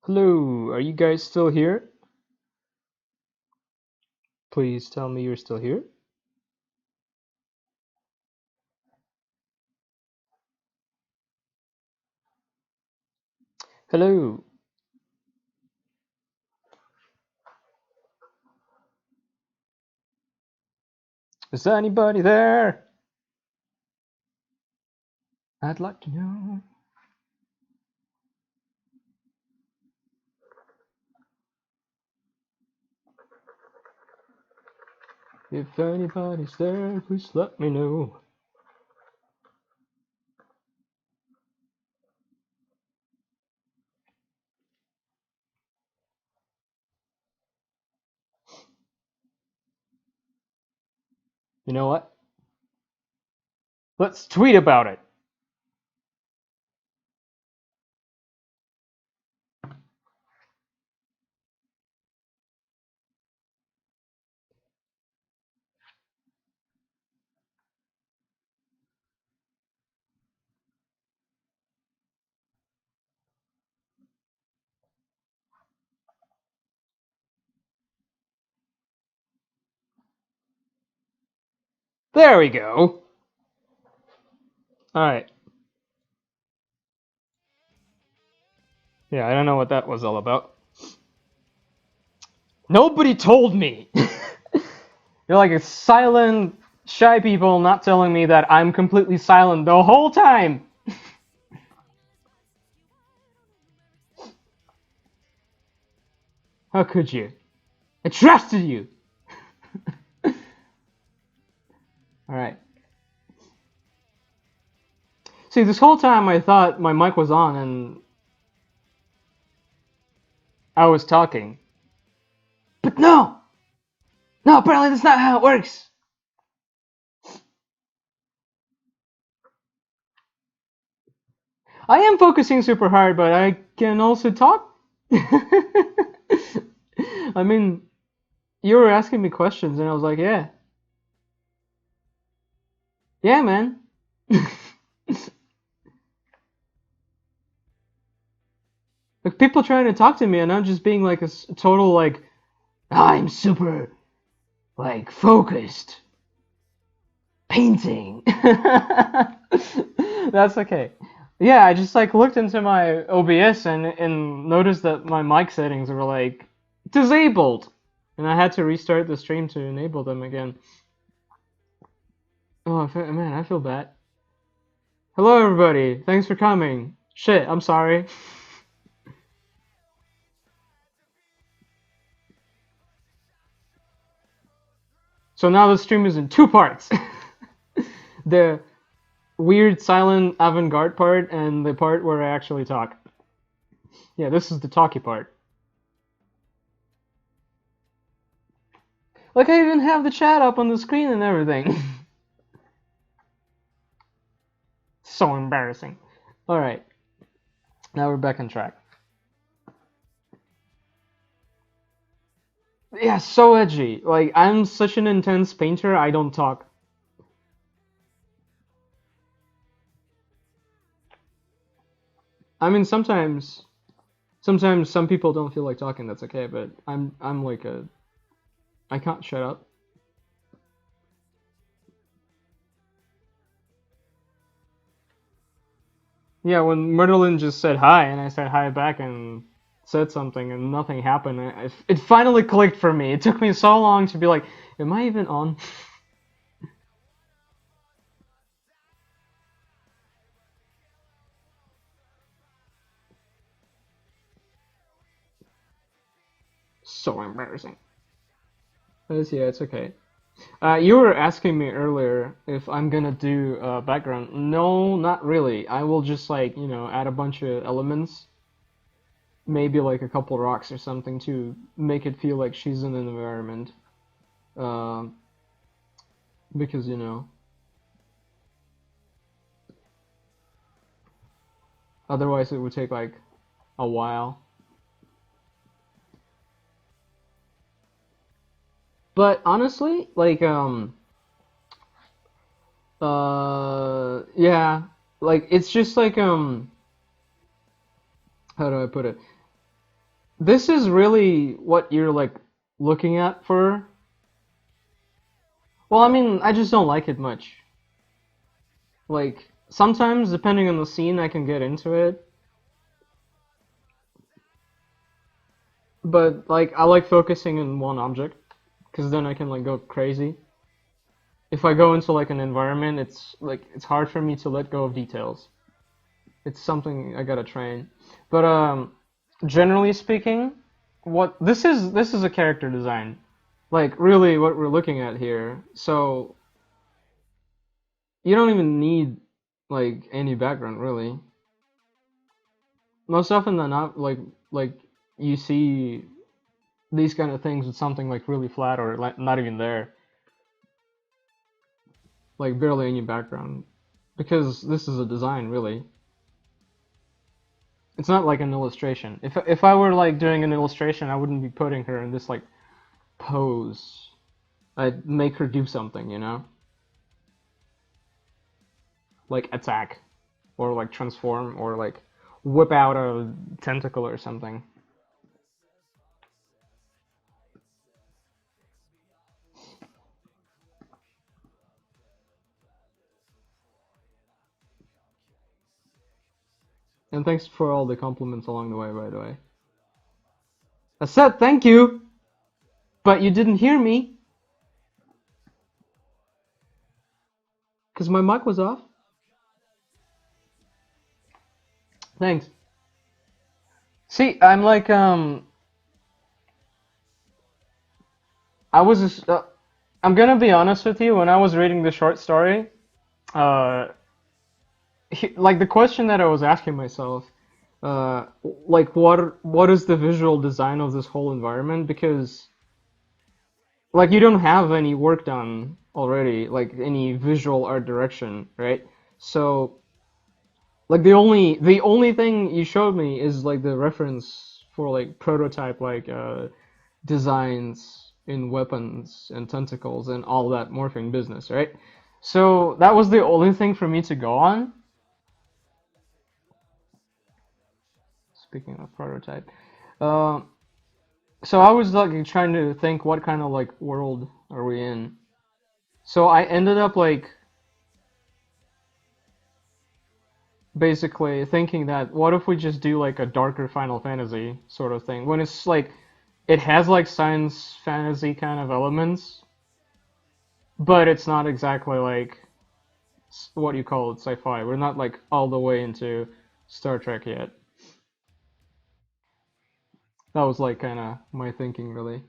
Hello, are you guys still here? Please tell me you're still here. Hello. Is there anybody there? I'd like to know. If anybody's there, please let me know. You know what? Let's tweet about it. There we go. Alright. Yeah, I don't know what that was all about. Nobody told me! You're like a silent, shy people not telling me that I'm completely silent the whole time! How could you? I trusted you! Alright. See, this whole time I thought my mic was on and I was talking. But no! No, apparently that's not how it works! I am focusing super hard, but I can also talk. I mean, you were asking me questions and I was like, yeah. Yeah, man. Like, people trying to talk to me and I'm just being like a total, like, I'm super, like, focused. Painting. That's okay. Yeah, I just like looked into my OBS and noticed that my mic settings were like disabled, and I had to restart the stream to enable them again. Oh man, I feel bad. Hello everybody, thanks for coming. Shit, I'm sorry. So now the stream is in two parts. The weird silent avant-garde part and the part where I actually talk. Yeah, this is the talky part. Like, I even have the chat up on the screen and everything. So embarrassing. Alright. Now we're back on track. Yeah, so edgy. Like, I'm such an intense painter, I don't talk. I mean, sometimes some people don't feel like talking, that's okay, but I'm like I can't shut up. Yeah, when Merlin just said hi and I said hi back and said something and nothing happened, it finally clicked for me. It took me so long to be like, am I even on? So embarrassing. But yeah, it's okay. You were asking me earlier if I'm gonna do background. No, not really. I will just like, add a bunch of elements, maybe like a couple rocks or something to make it feel like she's in an environment. Um, because, otherwise it would take like a while. But honestly, like, yeah, like it's just like, how do I put it? This is really what you're like looking at for. Well, I mean, I just don't like it much. Like sometimes, depending on the scene, I can get into it, but like I like focusing in one object because then I can like go crazy. If I go into like an environment, it's like it's hard for me to let go of details. It's something I gotta train. But generally speaking, what this is a character design. Like really what we're looking at here. So you don't even need like any background really. Most often than not, like you see these kind of things with something like really flat or like not even there, like barely any background, because this is a design really. It's not like an illustration. If I were like doing an illustration, I wouldn't be putting her in this like pose. I'd make her do something, you know, like attack or like transform or like whip out a tentacle or something. And thanks for all the compliments along the way, by the way. I said thank you, but you didn't hear me because my mic was off. Thanks. See, I'm like I was just, I'm gonna be honest with you. When I was reading the short story, uh, like the question that I was asking myself, like what is the visual design of this whole environment? Because like you don't have any work done already, like any visual art direction, right? So like the only thing you showed me is like the reference for like prototype like designs in weapons and tentacles and all that morphing business, right? So that was the only thing for me to go on. Speaking of prototype, uh, so I was like trying to think what kind of like world are we in. So I ended up like basically thinking that what if we just do like a darker Final Fantasy sort of thing when it's like it has like science fantasy kind of elements, but it's not exactly like what you call it sci-fi. We're not like all the way into Star Trek yet. That was like kind of my thinking really.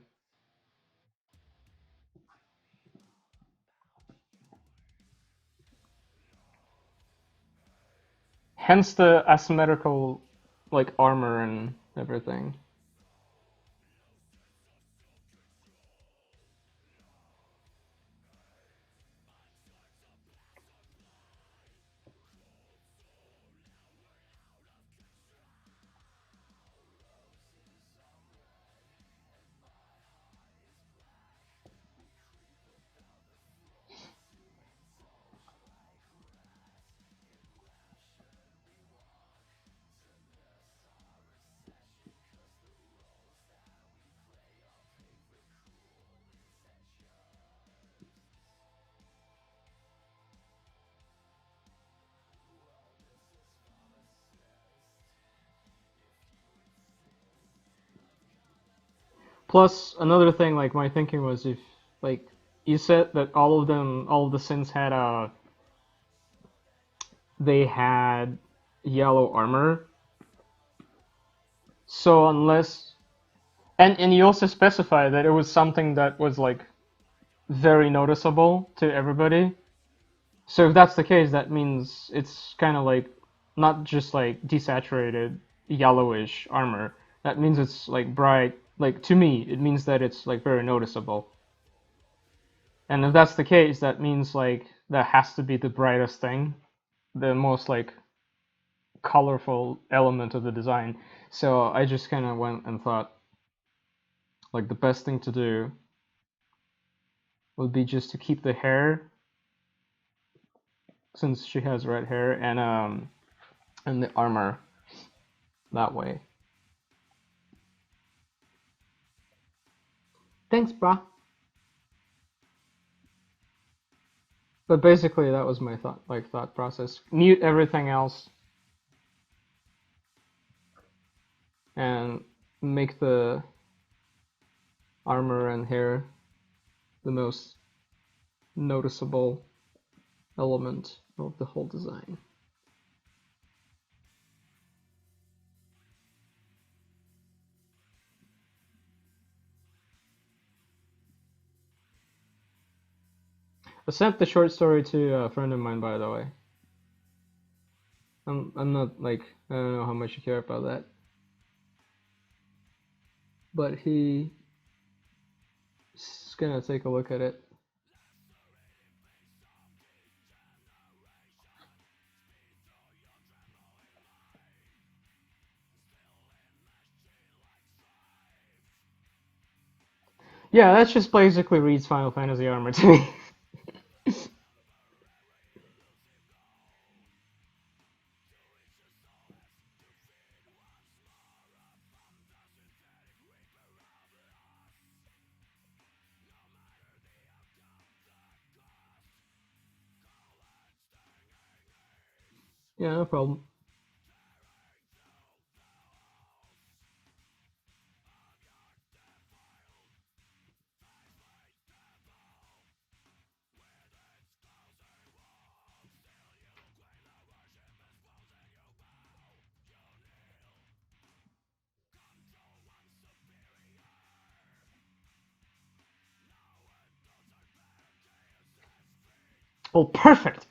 Hence the asymmetrical like armor and everything. Plus another thing like my thinking was if like you said that all of the sins had they had yellow armor. So unless and you also specify that it was something that was like very noticeable to everybody. So if that's the case, that means it's kind of like not just like desaturated yellowish armor. That means it's like bright. Like to me, it means that it's like very noticeable. And if that's the case, that means like that has to be the brightest thing, the most like colorful element of the design. So I just kind of went and thought like the best thing to do would be just to keep the hair since she has red hair and the armor that way. Thanks, brah. But basically, that was my thought process. Mute everything else and make the armor and hair the most noticeable element of the whole design. I sent the short story to a friend of mine, by the way. I'm not like, I don't know how much you care about that, but he's gonna take a look at it. Yeah, that just basically reads Final Fantasy Armor to me. Yeah, no problem. Oh, perfect!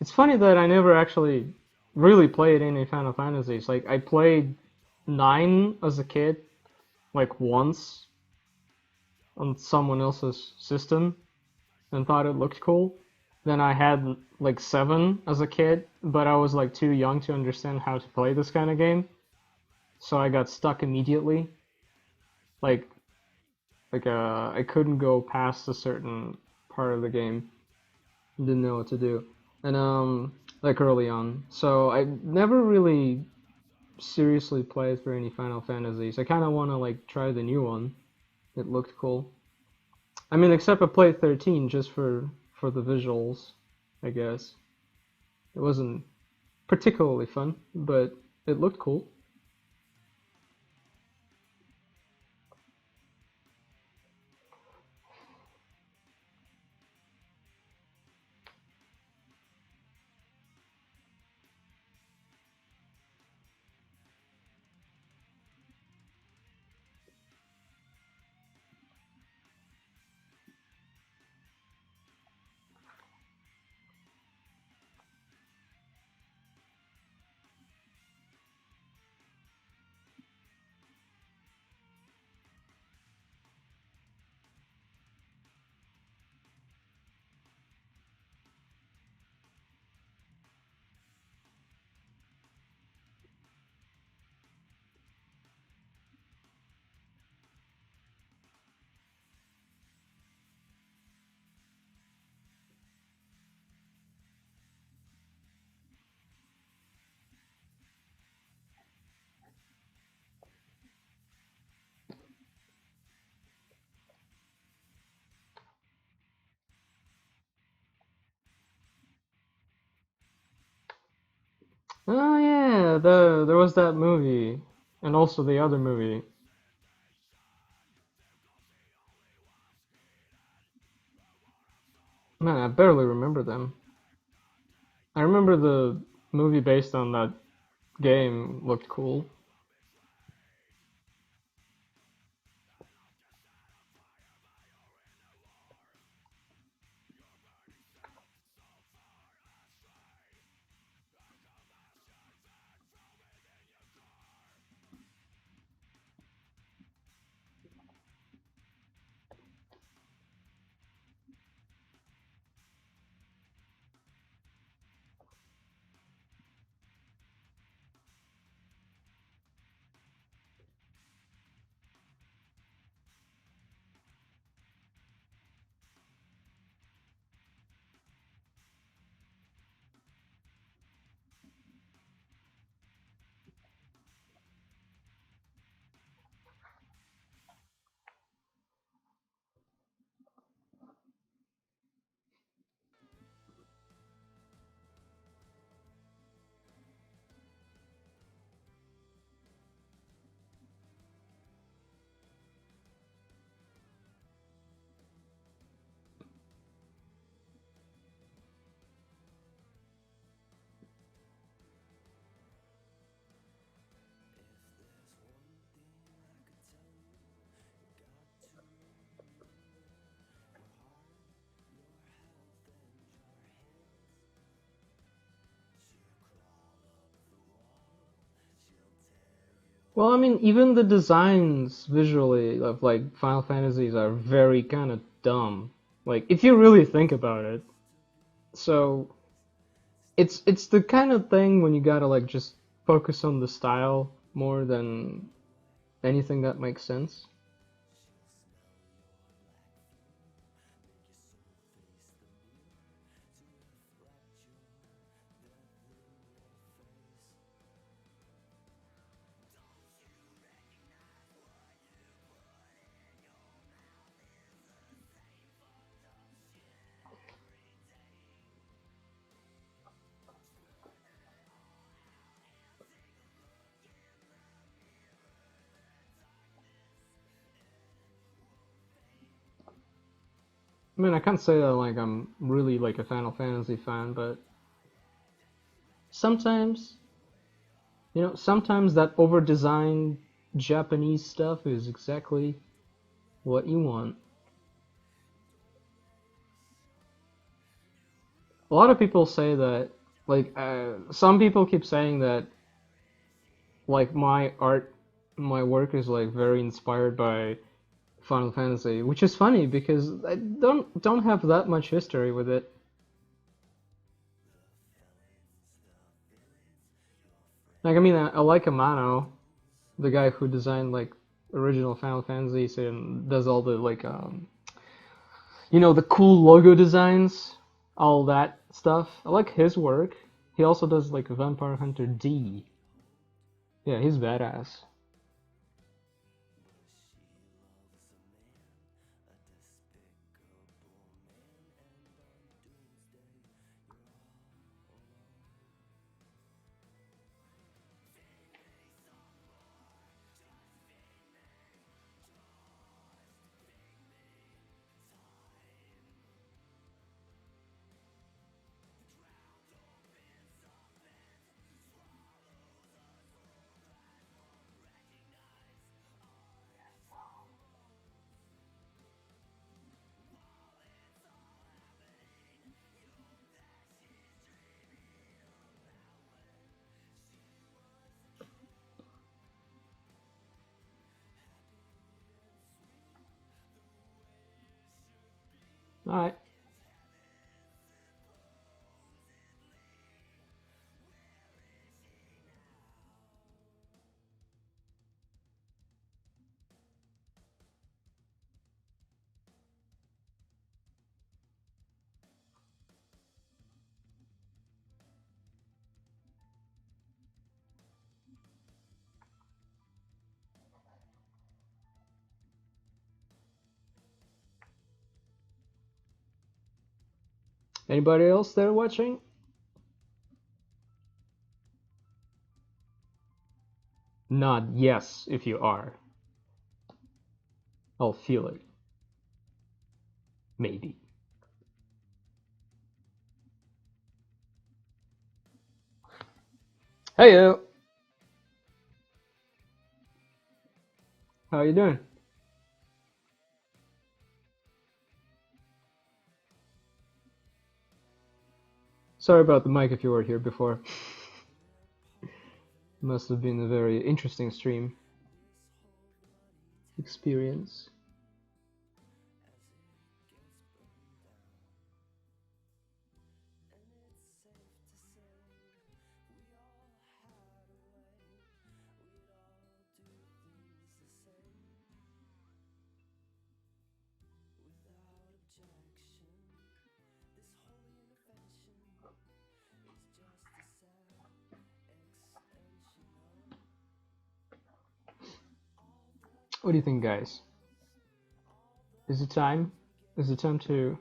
It's funny that I never actually really played any Final Fantasies. Like, I played 9 as a kid, like once, on someone else's system, and thought it looked cool. Then I had like 7 as a kid, but I was like too young to understand how to play this kind of game, so I got stuck immediately. Like, I couldn't go past a certain part of the game. Didn't know what to do, and like early on. So I never really seriously played through any Final Fantasies. I kind of want to like try the new one. It looked cool. I mean, except I played 13 just for the visuals, I guess. It wasn't particularly fun, but it looked cool. Oh yeah, there was that movie, and also the other movie. Man, I barely remember them. I remember the movie based on that game looked cool. Well, I mean, even the designs visually of like Final Fantasies are very kind of dumb. Like, if you really think about it. So it's the kind of thing when you gotta like just focus on the style more than anything that makes sense. I mean, I can't say that like I'm really like a Final Fantasy fan, but sometimes, sometimes that over-designed Japanese stuff is exactly what you want. A lot of people say that, like, some people keep saying that, like, my work is like very inspired by Final Fantasy, which is funny because I don't have that much history with it. Like, I mean, I like Amano, the guy who designed like original Final Fantasies and does all the like the cool logo designs, all that stuff. I like his work. He also does like Vampire Hunter D. Yeah, he's badass. All right. Anybody else there watching? Nod yes if you are. I'll feel it. Maybe. Hey yo. How you doing? Sorry about the mic if you were here before. Must have been a very interesting stream experience. What do you think, guys? Is it time? Is it time to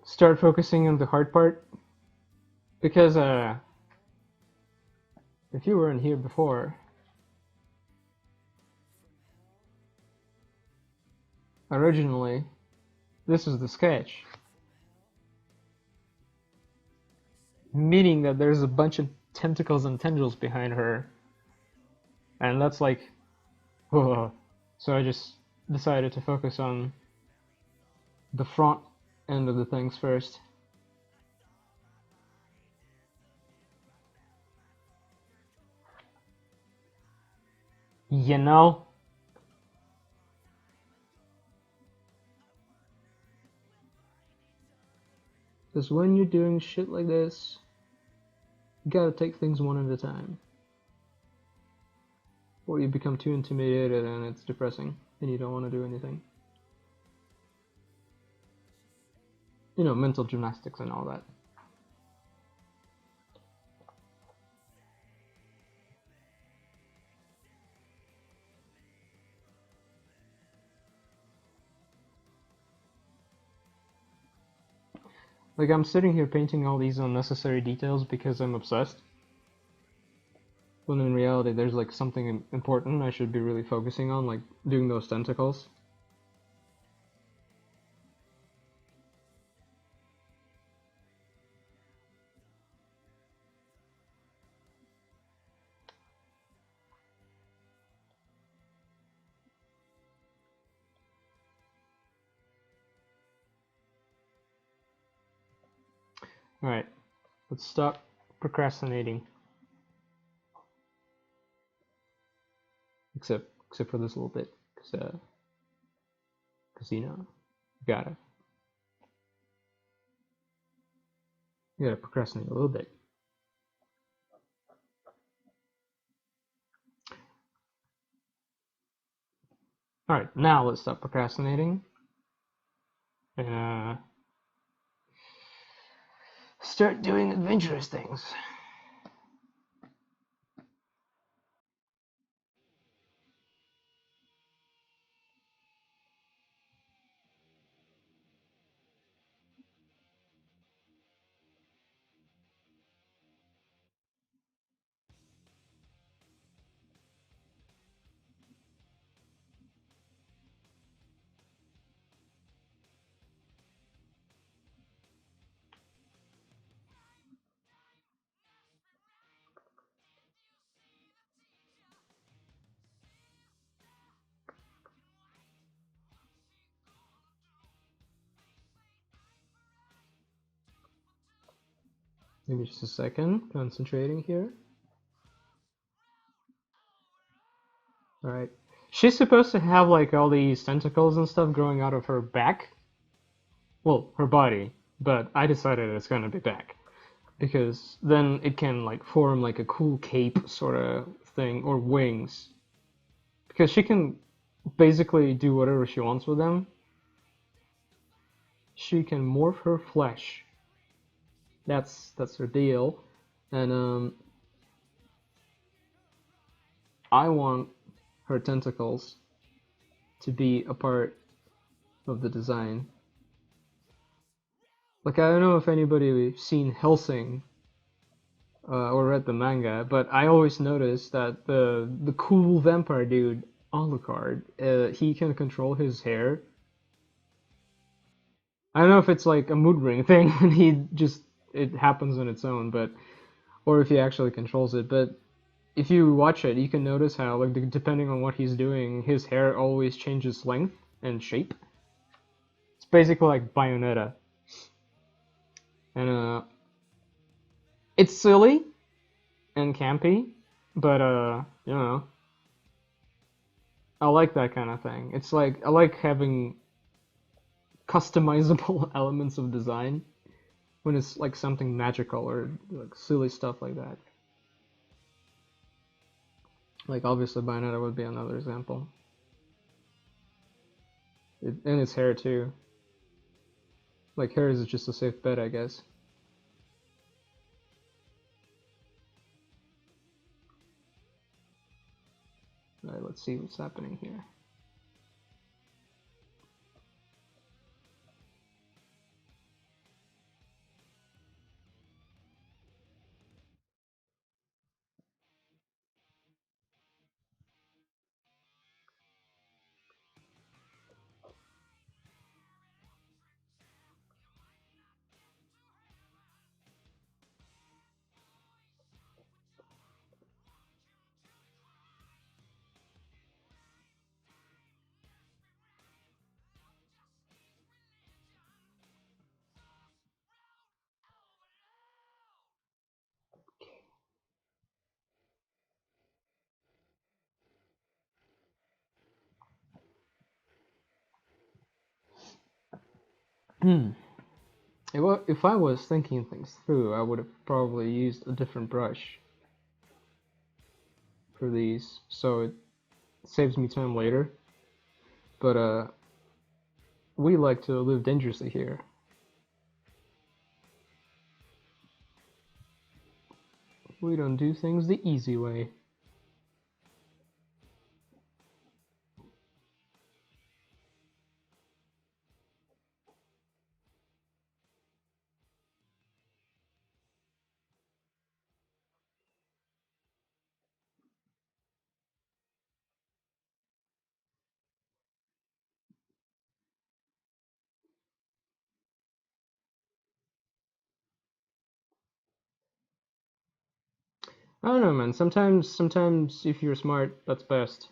start focusing on the hard part? Because if you weren't here before, originally this is the sketch, meaning that there's a bunch of tentacles and tendrils behind her, and that's like, whoa. So I just decided to focus on the front end of the things first. You know? Because when you're doing shit like this, you gotta take things one at a time. Or you become too intimidated and it's depressing, and you don't want to do anything. You know, mental gymnastics and all that. Like, I'm sitting here painting all these unnecessary details because I'm obsessed. When in reality, there's like something important I should be really focusing on, like doing those tentacles. Alright, let's stop procrastinating. Except for this little bit, because you know, you gotta procrastinate a little bit. Alright, now let's stop procrastinating. And start doing adventurous things. Give me just a second, concentrating here. Alright. She's supposed to have like all these tentacles and stuff growing out of her back. Well, her body, but I decided it's gonna be back. Because then it can like form like a cool cape sort of thing, or wings. Because she can basically do whatever she wants with them. She can morph her flesh. That's her deal. And I want her tentacles to be a part of the design. Like, I don't know if anybody's seen Hellsing or read the manga, but I always notice that the cool vampire dude, Alucard, he can control his hair. I don't know if it's like a mood ring thing and it happens on its own, but or if he actually controls it. But if you watch it, you can notice how, like, depending on what he's doing, his hair always changes length and shape. It's basically like Bayonetta. And it's silly and campy, but you know, I like that kind of thing. It's like I like having customizable elements of design when it's like something magical or like silly stuff like that. Like, obviously Bayonetta would be another example. And its hair too. Like, hair is just a safe bet, I guess. Alright, let's see what's happening here. If I was thinking things through, I would have probably used a different brush for these, so it saves me time later. But we like to live dangerously here. We don't do things the easy way. I don't know, man. Sometimes if you're smart, that's best.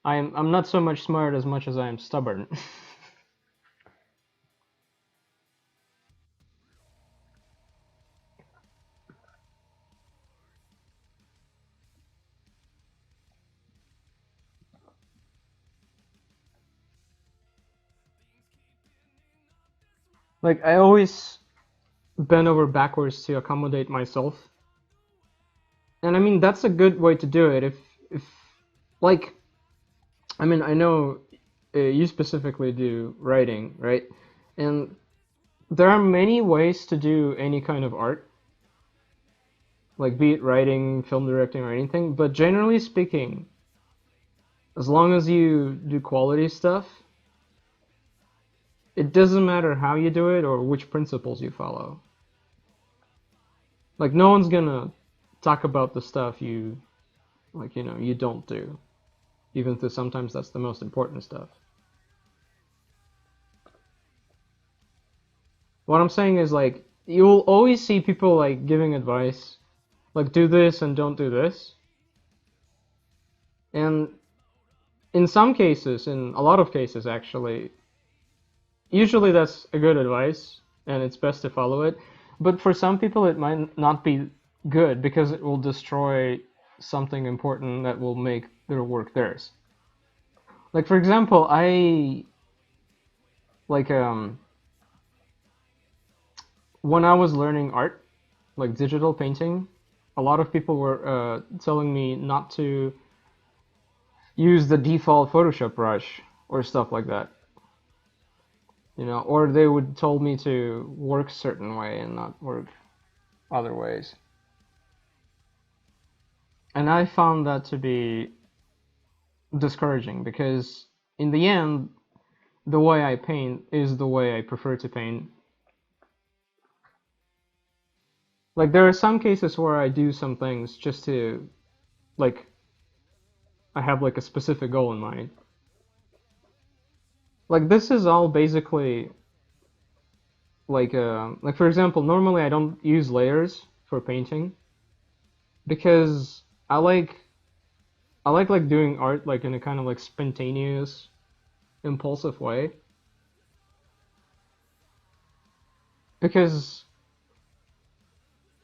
I'm not so much smart as much as I am stubborn. Like I always bend over backwards to accommodate myself. And I mean that's a good way to do it if like I mean I know you specifically do writing, right? And there are many ways to do any kind of art, like be it writing, film directing, or anything. But generally speaking, as long as you do quality stuff, it doesn't matter how you do it or which principles you follow. Like no one's gonna talk about the stuff you like, you don't do, even though sometimes that's the most important stuff. What I'm saying is like you'll always see people like giving advice, like do this and don't do this. And in some cases, in a lot of cases actually, usually that's a good advice and it's best to follow it. But for some people it might not be good because it will destroy something important that will make their work theirs. Like for example, I like when I was learning art, like digital painting, a lot of people were telling me not to use the default Photoshop brush or stuff like that. Or they would told me to work certain way and not work other ways. And I found that to be discouraging because in the end, the way I paint is the way I prefer to paint. Like there are some cases where I do some things just to like I have like a specific goal in mind. Like this is all basically like for example, normally I don't use layers for painting because I like doing art like in a kind of like spontaneous, impulsive way. Because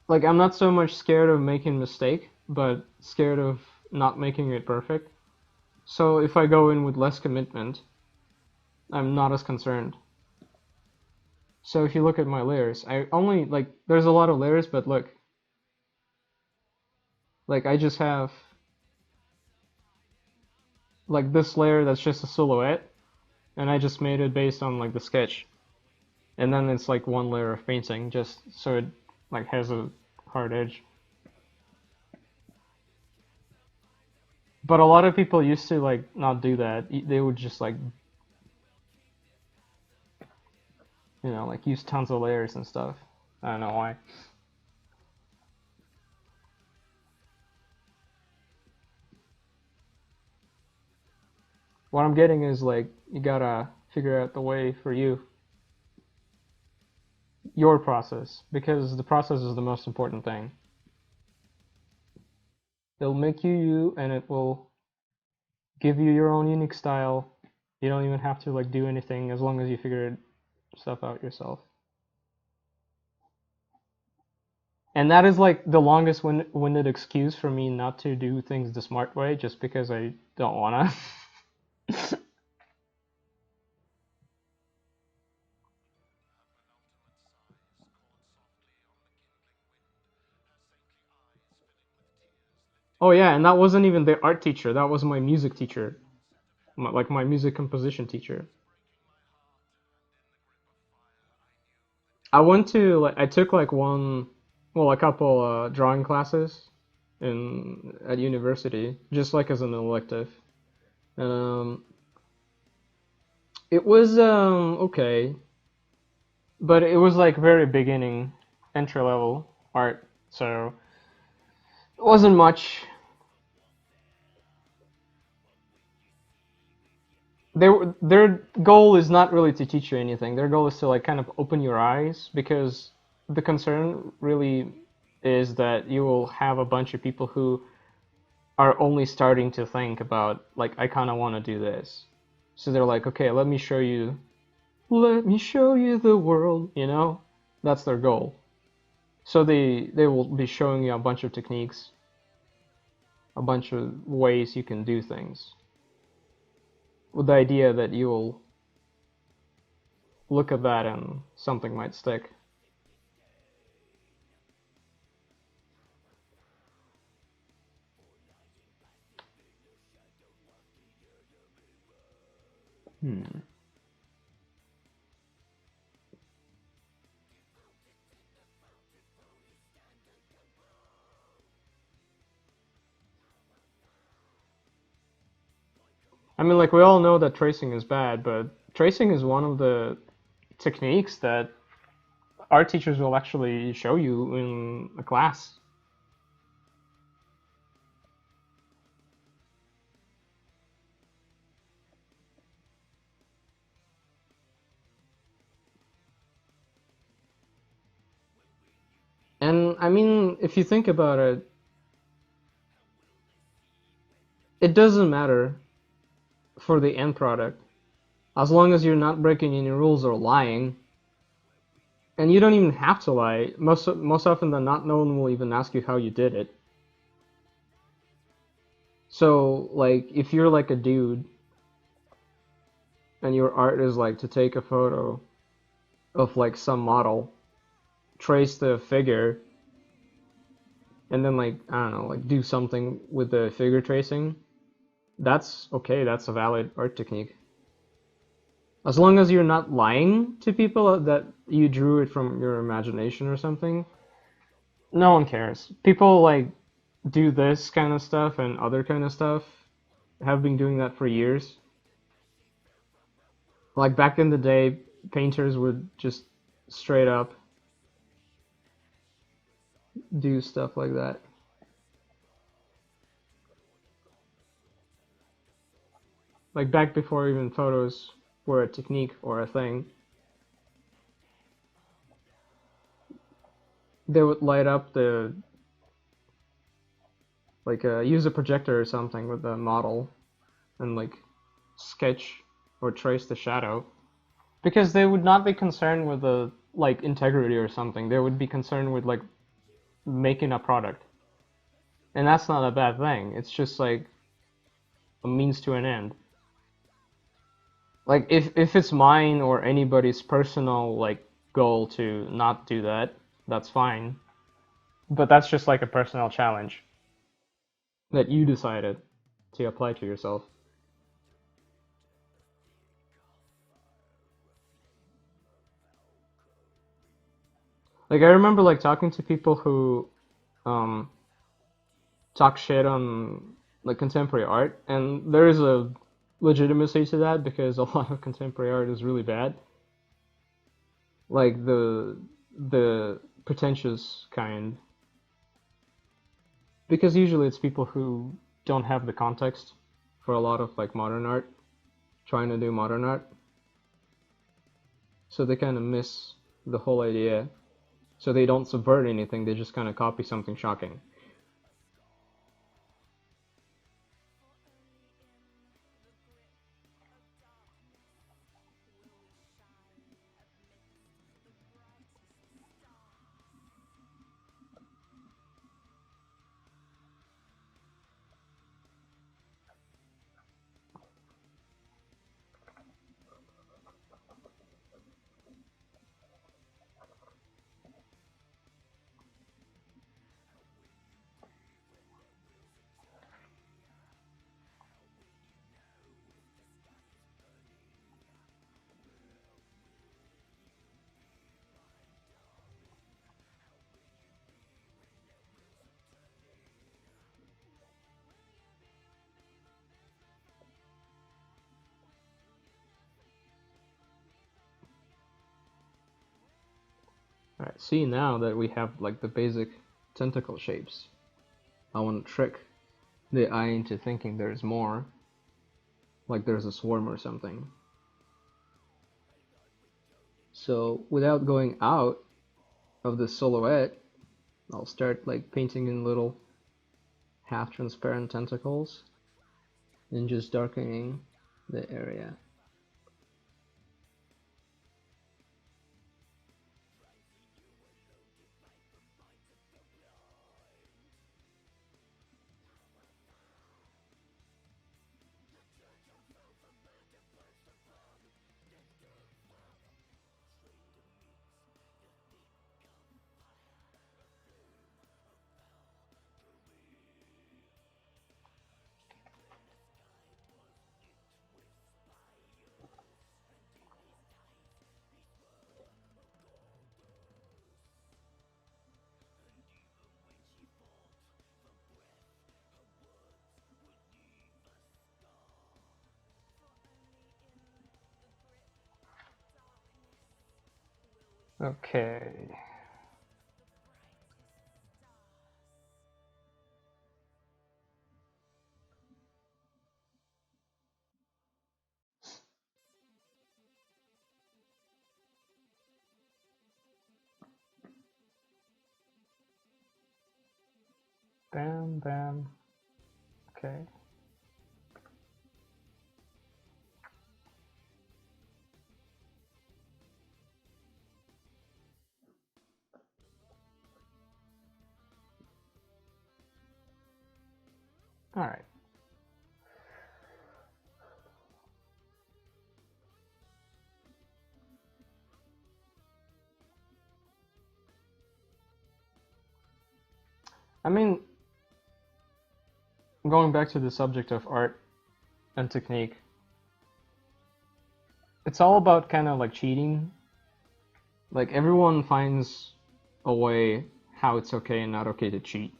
like I'm not so much scared of making mistake, but scared of not making it perfect. So if I go in with less commitment, I'm not as concerned. So if you look at my layers, I only like there's a lot of layers, but look, like I just have like this layer that's just a silhouette, and I just made it based on like the sketch. And then it's like one layer of painting just so it like has a hard edge. But a lot of people used to like not do that. They would just like like use tons of layers and stuff. I don't know why. What I'm getting is like you gotta figure out the way for you, your process, because the process is the most important thing. It'll make you you, and it will give you your own unique style. You don't even have to like do anything as long as you figure stuff out yourself. And that is like the longest winded excuse for me not to do things the smart way, just because I don't wanna. Oh yeah, and that wasn't even the art teacher. That was my music teacher, like my music composition teacher. I went to like I took like a couple drawing classes in at university, just like as an elective. Um, it was okay, but it was like very beginning, entry level art, so it wasn't much. Their goal is not really to teach you anything. Their goal is to like kind of open your eyes because the concern really is that you will have a bunch of people who are only starting to think about like I kind of want to do this. So they're like, "Okay, let me show you. Let me show you the world," you know? That's their goal. So they will be showing you a bunch of techniques, a bunch of ways you can do things with the idea that you'll look at that and something might stick. Hmm. I mean, like we all know that tracing is bad, but tracing is one of the techniques that art teachers will actually show you in a class. And I mean, if you think about it, it doesn't matter for the end product as long as you're not breaking any rules or lying. And you don't even have to lie. Most often than not, no one will even ask you how you did it. So like, if you're like a dude and your art is like to take a photo of like some model, trace the figure, and then like I don't know, like do something with the figure tracing, that's okay. That's a valid art technique. As long as you're not lying to people that you drew it from your imagination or something, no one cares. People like do this kind of stuff and other kind of stuff, have been doing that for years. Like back in the day, painters would just straight up do stuff like that. Like back before even photos were a technique or a thing, they would light up the like use a projector or something with the model and like sketch or trace the shadow because they would not be concerned with the like integrity or something. They would be concerned with like making a product, and that's not a bad thing. It's just like a means to an end. Like if it's mine or anybody's personal like goal to not do that, that's fine. But that's just like a personal challenge that you decided to apply to yourself. Like I remember like talking to people who um talk shit on like contemporary art, and there is a legitimacy to that because a lot of contemporary art is really bad. Like the pretentious kind, because usually it's people who don't have the context for a lot of like modern art, trying to do modern art, so they kind of miss the whole idea. So they don't subvert anything; they just kind of copy something shocking. see now that we have like the basic tentacle shapes. I want to trick the eye into thinking there's more, like there's a swarm or something. So without going out of the silhouette, I'll start like painting in little half-transparent tentacles and just darkening the area. Okay. Bam, bam. Okay. All right. I mean, going back to the subject of art and technique, it's all about kind of like cheating. Like everyone finds a way how it's okay and not okay to cheat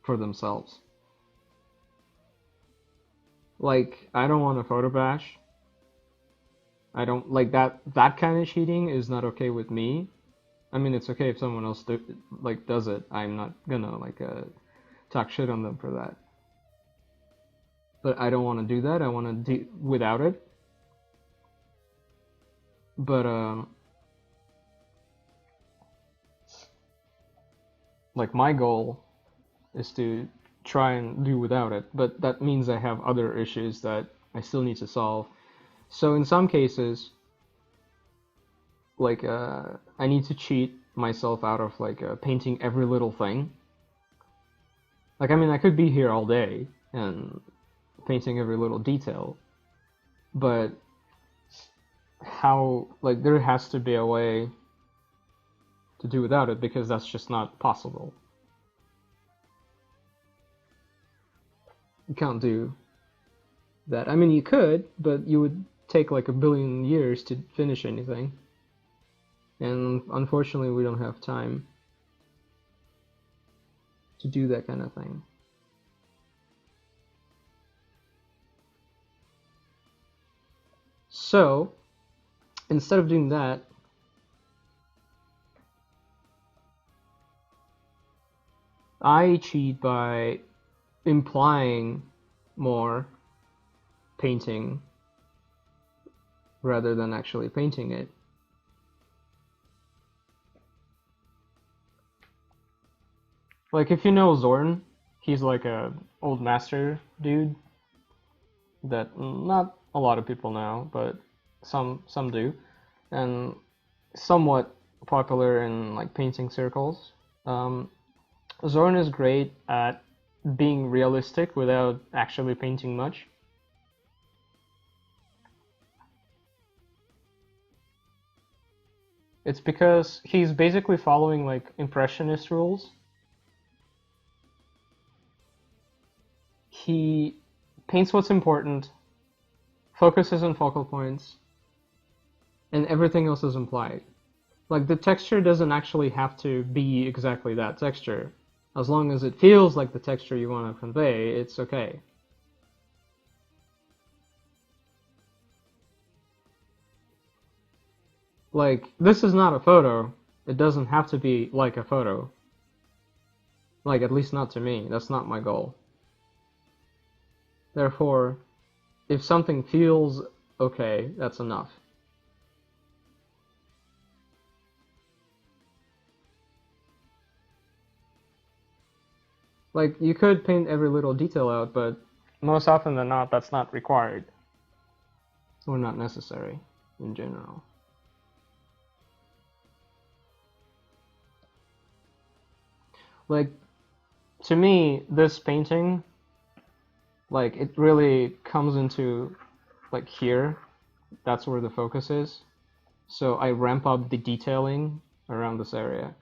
for themselves. Like, I don't want to photo bash. I don't like that kind of cheating is not okay with me. I mean, it's okay if someone else does it. I'm not gonna talk shit on them for that. But I don't want to do that. I want to do without it. But like my goal is to try and do without it. But that means I have other issues that I still need to solve. So in some cases, like I need to cheat myself out of like painting every little thing. Like I mean, I could be here all day and painting every little detail, but how, like, there has to be a way to do without it because that's just not possible. You can't do that. I mean, you could, but you would take like a billion years to finish anything. And unfortunately, we don't have time to do that kind of thing. So, instead of doing that, I cheat by implying more painting rather than actually painting it. Like, if you know Zorn, he's like a old master dude that not a lot of people know, but some do, and somewhat popular in like painting circles. Zorn is great at being realistic without actually painting much. It's because he's basically following like impressionist rules. He paints what's important, focuses on focal points, and everything else is implied. Like, the texture doesn't actually have to be exactly that texture. As long as it feels like the texture you want to convey, it's okay. Like, this is not a photo. It doesn't have to be like a photo. Like, at least not to me. That's not my goal. Therefore, if something feels okay, that's enough. Like, you could paint every little detail out, but most often than not, that's not required. Or not necessary, in general. Like, to me, this painting, like, it really comes into, like, here. That's where the focus is. So I ramp up the detailing around this area.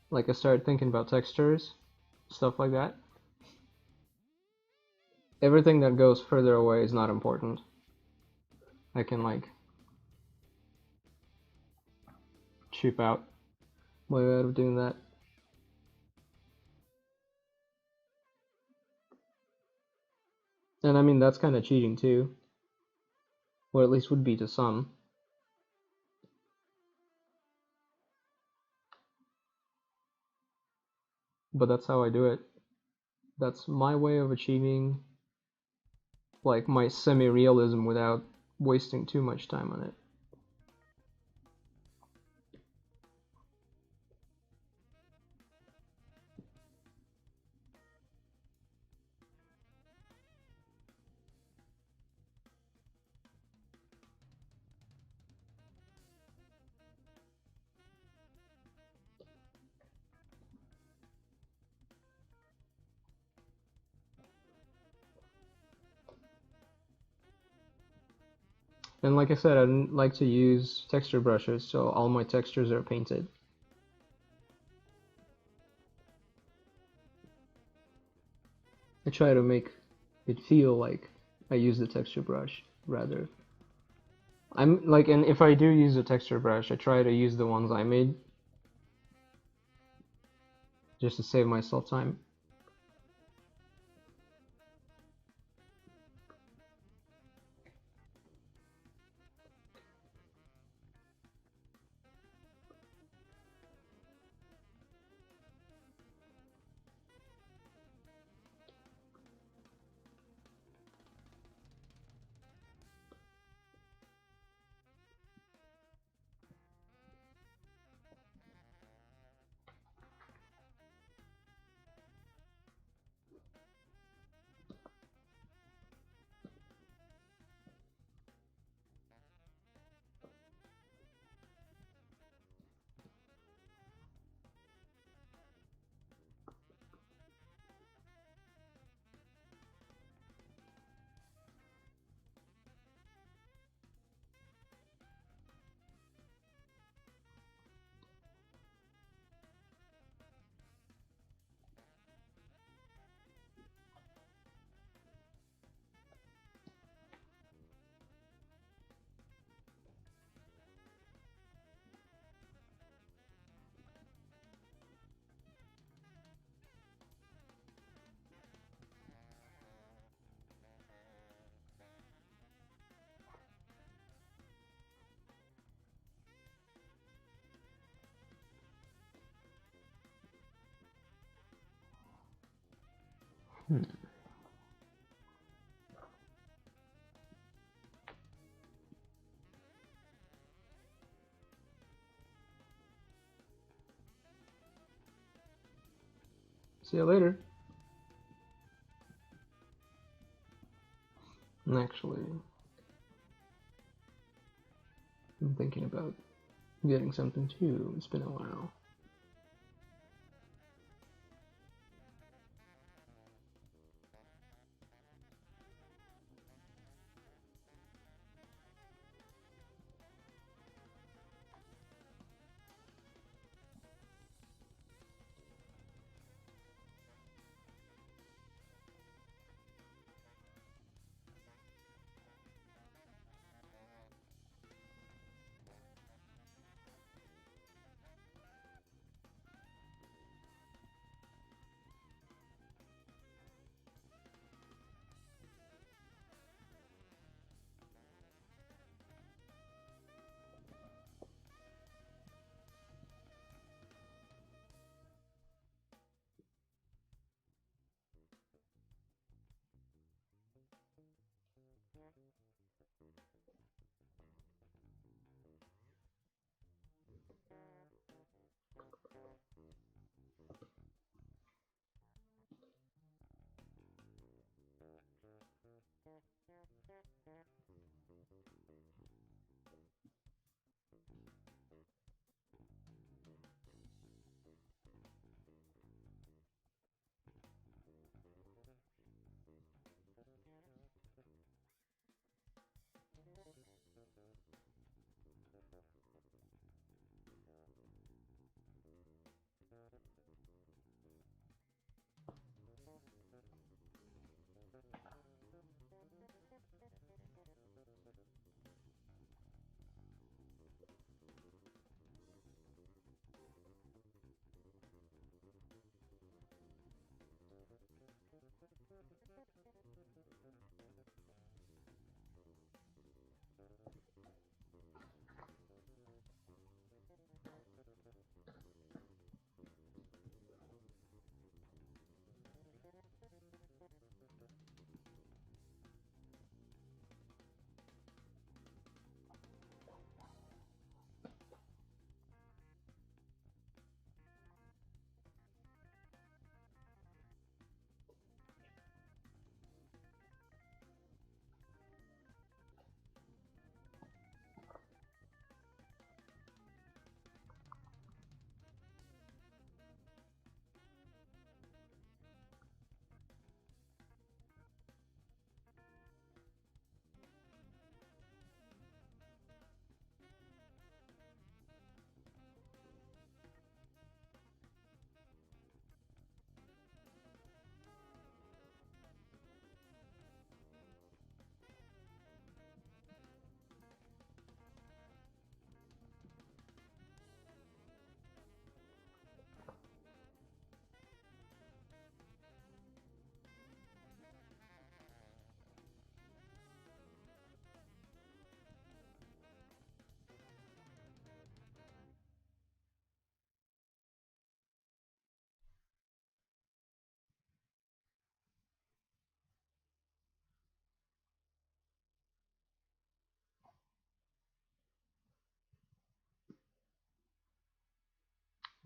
Like, I start thinking about textures, stuff like that. Everything that goes further away is not important. I can, like, cheap out my way out of doing that. And I mean, that's kind of cheating too. Or at least would be to some. But that's how I do it. That's my way of achieving, like, my semi-realism without wasting too much time on it. And like I said, I like to use texture brushes, so all my textures are painted. I try to make it feel like I use the texture brush rather. I'm like, and if I do use a texture brush, I try to use the ones I made just to save myself time. See you later. And actually, I'm thinking about getting something too. It's been a while.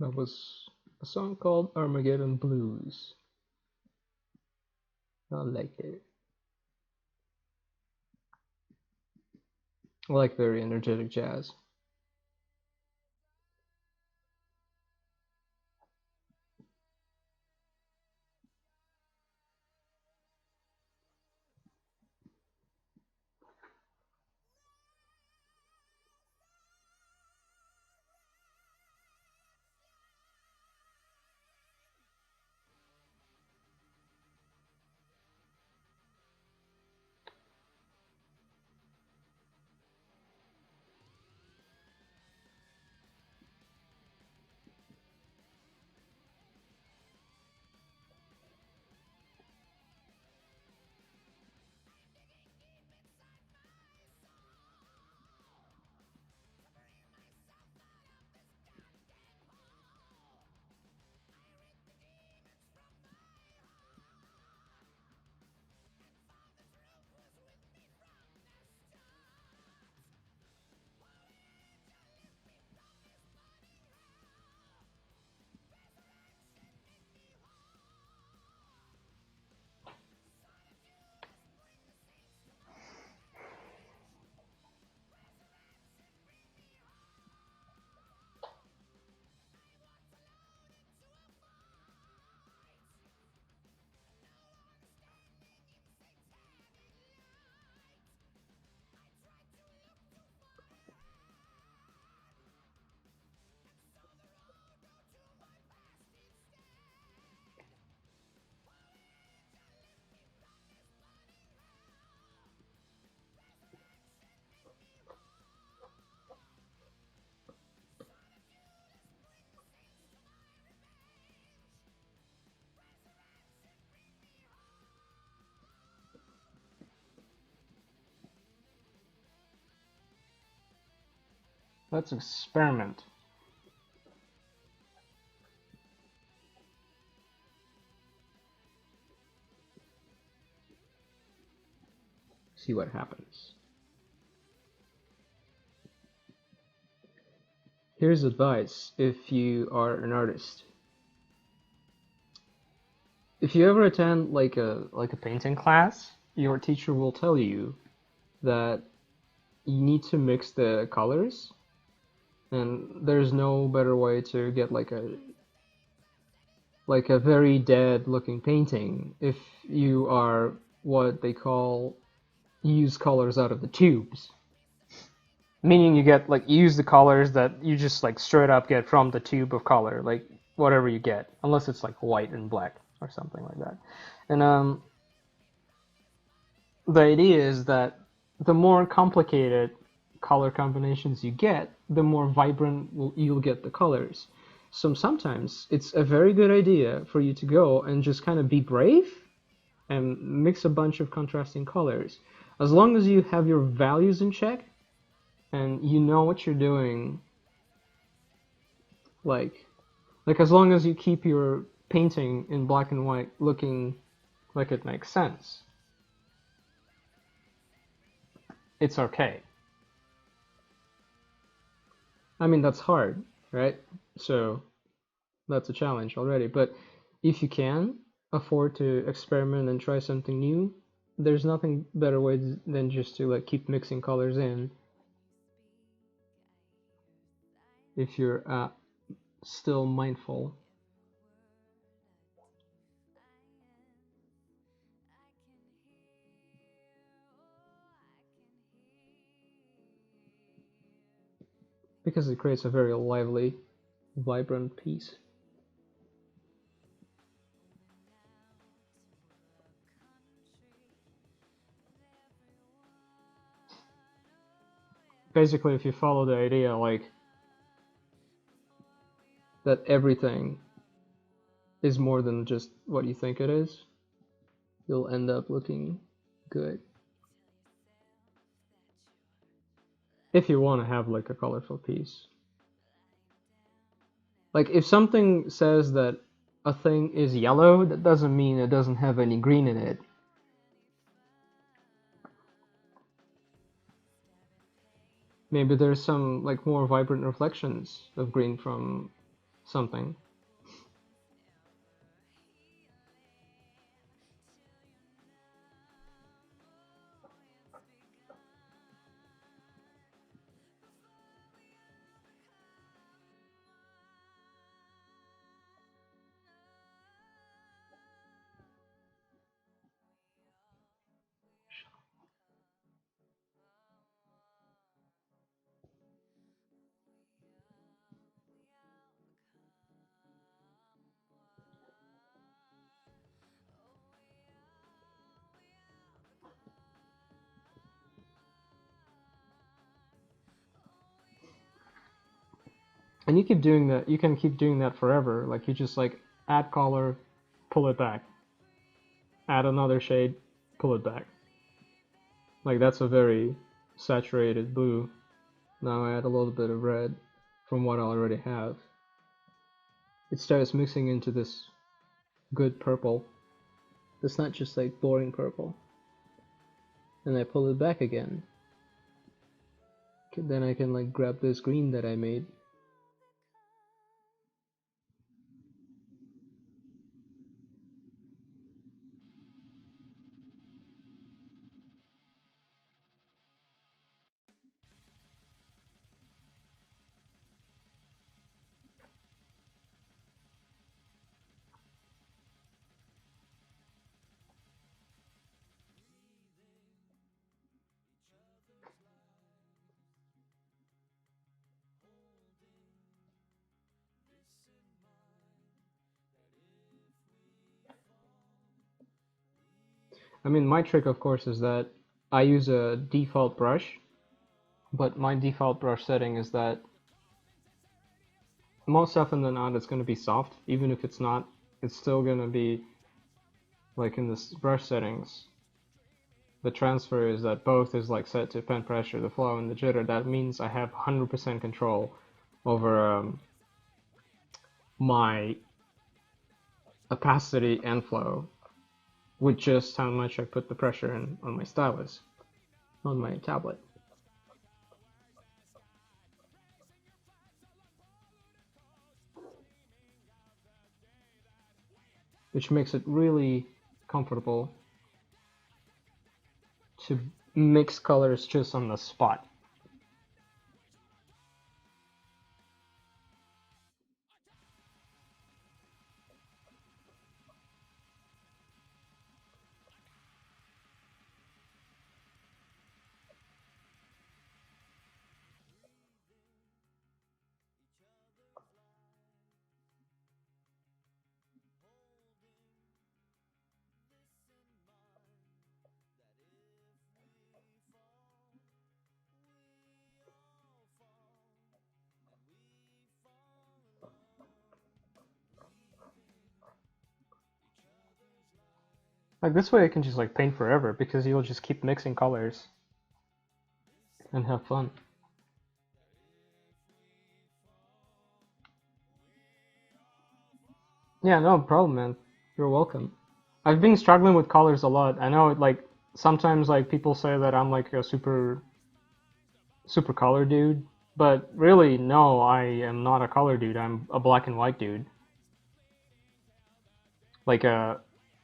That was a song called Armageddon Blues. I like it. I like very energetic jazz. Let's experiment. See what happens. Here's advice if you are an artist. If you ever attend like a painting class, your teacher will tell you that you need to mix the colors, and there's no better way to get like a very dead looking painting if you are what they call use colors out of the tubes. Meaning you get like use the colors that you just like straight up get from the tube of color, like whatever you get, unless it's like white and black or something like that. And the idea is that the more complicated color combinations you get, the more vibrant you'll get the colors. So sometimes it's a very good idea for you to go and just kind of be brave and mix a bunch of contrasting colors. As long as you have your values in check and you know what you're doing, like as long as you keep your painting in black and white looking like it makes sense, it's okay. I mean, that's hard, right? So that's a challenge already. But if you can afford to experiment and try something new, there's nothing better way than just to like keep mixing colors in. If you're still mindful. Because it creates a very lively, vibrant piece. Basically, if you follow the idea like that everything is more than just what you think it is, you'll end up looking good. If you want to have like a colorful piece. Like if something says that a thing is yellow, that doesn't mean it doesn't have any green in it. Maybe there's some like more vibrant reflections of green from something. And you keep doing that, you can keep doing that forever. Like you just like add color, pull it back. Add another shade, pull it back. Like that's a very saturated blue. Now I add a little bit of red from what I already have. It starts mixing into this good purple. It's not just like boring purple. And I pull it back again. Then I can like grab this green that I made. I mean, my trick, of course, is that I use a default brush, but my default brush setting is that most often than not, it's going to be soft. Even if it's not, it's still going to be like in this brush settings. The transfer is that both is like set to pen pressure, the flow, and the jitter. That means I have 100% control over my opacity and flow with just how much I put the pressure in on my stylus, on my tablet. Which makes it really comfortable to mix colors just on the spot. Like this way I can just like paint forever because you'll just keep mixing colors and have fun. Yeah, no problem, man. You're welcome. I've been struggling with colors a lot. I know like sometimes like people say that I'm like a super color dude, but really no, I am not a color dude. I'm a black and white dude. Like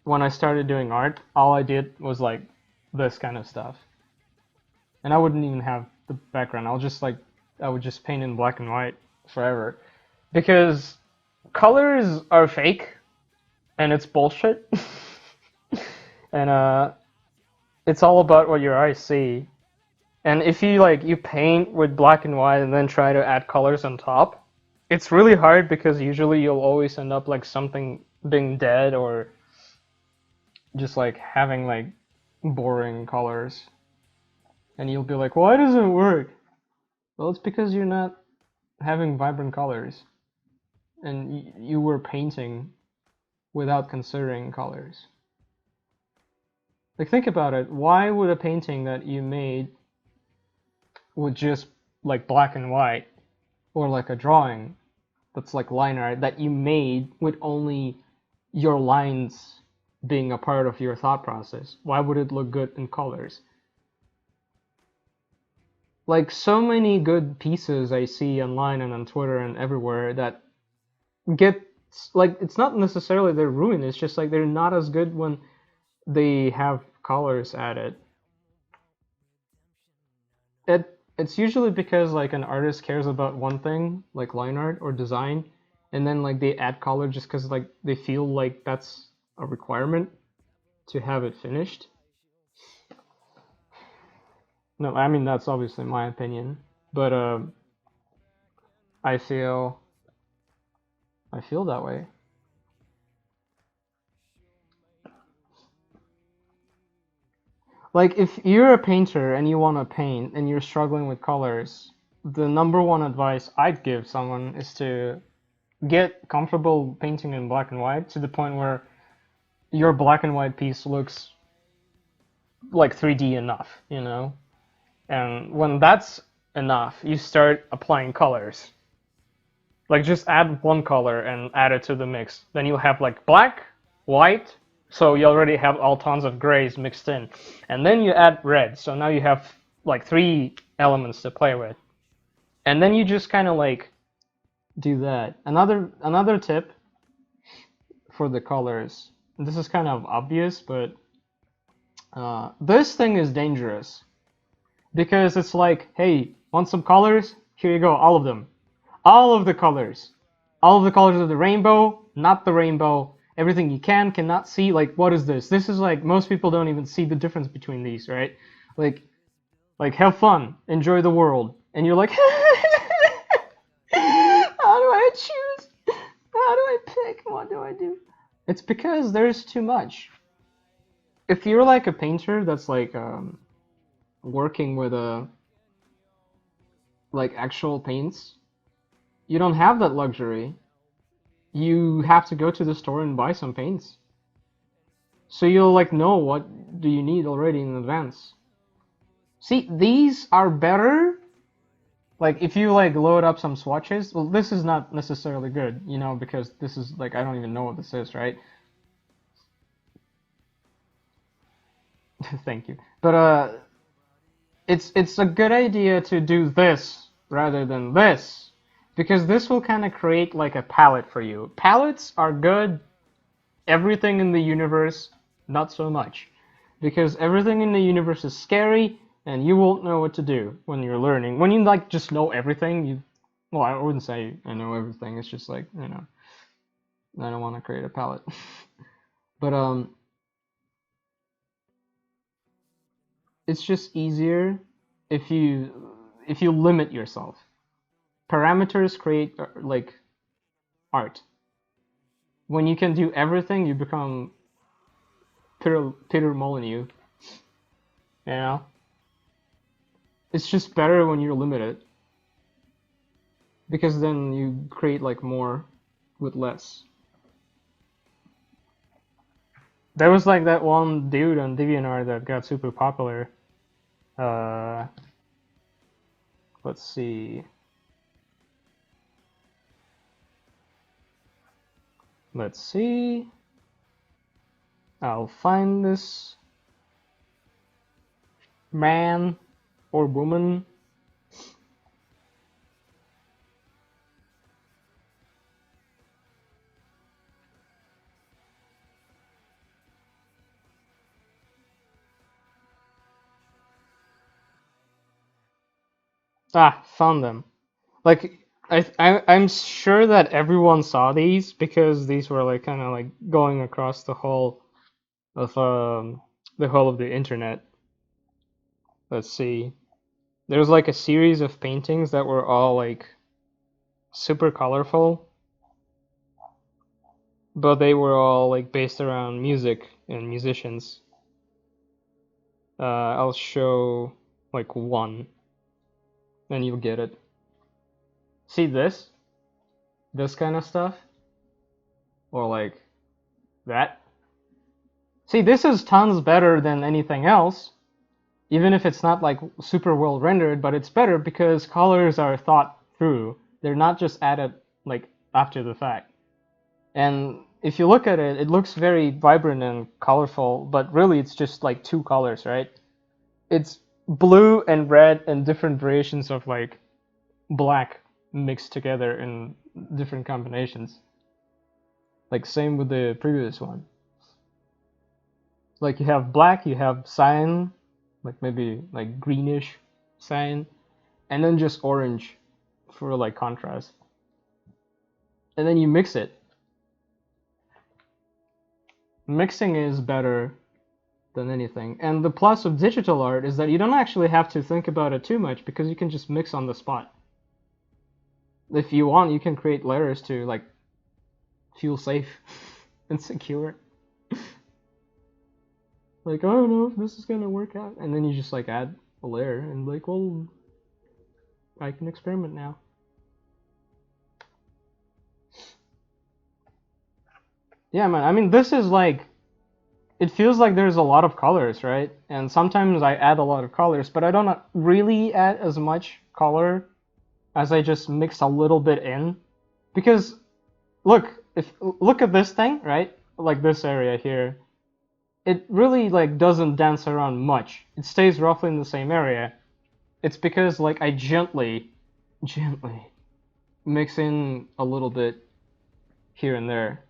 when I started doing art, all I did was like this kind of stuff. And I wouldn't even have the background. I would just paint in black and white forever. Because colors are fake and it's bullshit. And it's all about what your eyes see. And if you like you paint with black and white and then try to add colors on top, it's really hard because usually you'll always end up like something being dead or just like having like boring colors. And you'll be like, why doesn't it work? Well, it's because you're not having vibrant colors. And you were painting without considering colors. Like think about it, why would a painting that you made with just like black and white, or like a drawing that's like line art that you made with only your lines being a part of your thought process, why would it look good in colors? Like so many good pieces I see online and on Twitter and everywhere that get like it's not necessarily they're ruined. It's just like they're not as good when they have colors added. It's usually because like an artist cares about one thing, like line art or design, and then like they add color just because like they feel like that's a requirement to have it finished. No, I mean that's obviously my opinion, but I feel I feel that way. Like if you're a painter and you want to paint and you're struggling with colors, the number one advice I'd give someone is to get comfortable painting in black and white to the point where your black and white piece looks like 3D enough, you know? And when that's enough, you start applying colors. Like just add one color and add it to the mix. Then you'll have like black, white, so you already have all tons of grays mixed in. And then you add red, so now you have like 3 elements to play with. And then you just kind of like do that. Another tip for the colors. This is kind of obvious, but this thing is dangerous because it's like, hey, want some colors? Here you go, all of them. All of the colors. All of the colors of the rainbow, not the rainbow. Everything you cannot see. Like, what is this? This is like, most people don't even see the difference between these, right? Like have fun, enjoy the world. And you're like, how do I choose? How do I pick? What do I do? It's because there's too much. If you're like a painter that's like working with like actual paints, you don't have that luxury. You have to go to the store and buy some paints. So you'll like know what do you need already in advance. See, these are better. Like if you like load up some swatches, well, this is not necessarily good, you know, because this is like I don't even know what this is, right? Thank you. But it's a good idea to do this rather than this, because this will kind of create like a palette for you. Palettes are good. Everything in the universe, not so much, because everything in the universe is scary, and you won't know what to do when you're learning. When you like just know everything, well, I wouldn't say I know everything. It's just like, you know, I don't want to create a palette. But it's just easier if you limit yourself. Parameters create like art. When you can do everything, you become Peter Molyneux. You know? It's just better when you're limited, because then you create like more with less. There was like that one dude on DeviantArt that got super popular. Let's see. Let's see. I'll find this man or woman. Ah, found them. Like I'm sure that everyone saw these because these were like kind of like going across of the whole of the internet. Let's see. There's like a series of paintings that were all like super colorful, but they were all like based around music and musicians. I'll show like one, and you'll get it. See this kind of stuff, or like that. See, this is tons better than anything else, even if it's not like super well rendered, but it's better because colors are thought through. They're not just added like after the fact. And if you look at it, it looks very vibrant and colorful, but really it's just like 2 colors, right? It's blue and red and different variations of like black mixed together in different combinations. Like same with the previous one. Like you have black, you have cyan, like maybe like greenish cyan, and then just orange for like contrast. And then you mix it. Mixing is better than anything. And the plus of digital art is that you don't actually have to think about it too much because you can just mix on the spot. If you want, you can create layers to like feel safe and secure. Like, I don't know if this is gonna work out, and then you just like add a layer and like, well, I can experiment now. Yeah, man. I mean, this is like, it feels like there's a lot of colors, right? And sometimes I add a lot of colors, but I don't really add as much color as I just mix a little bit in. Because look at this thing, right? Like this area here. It really like doesn't dance around much. It stays roughly in the same area. It's because like I gently mix in a little bit here and there.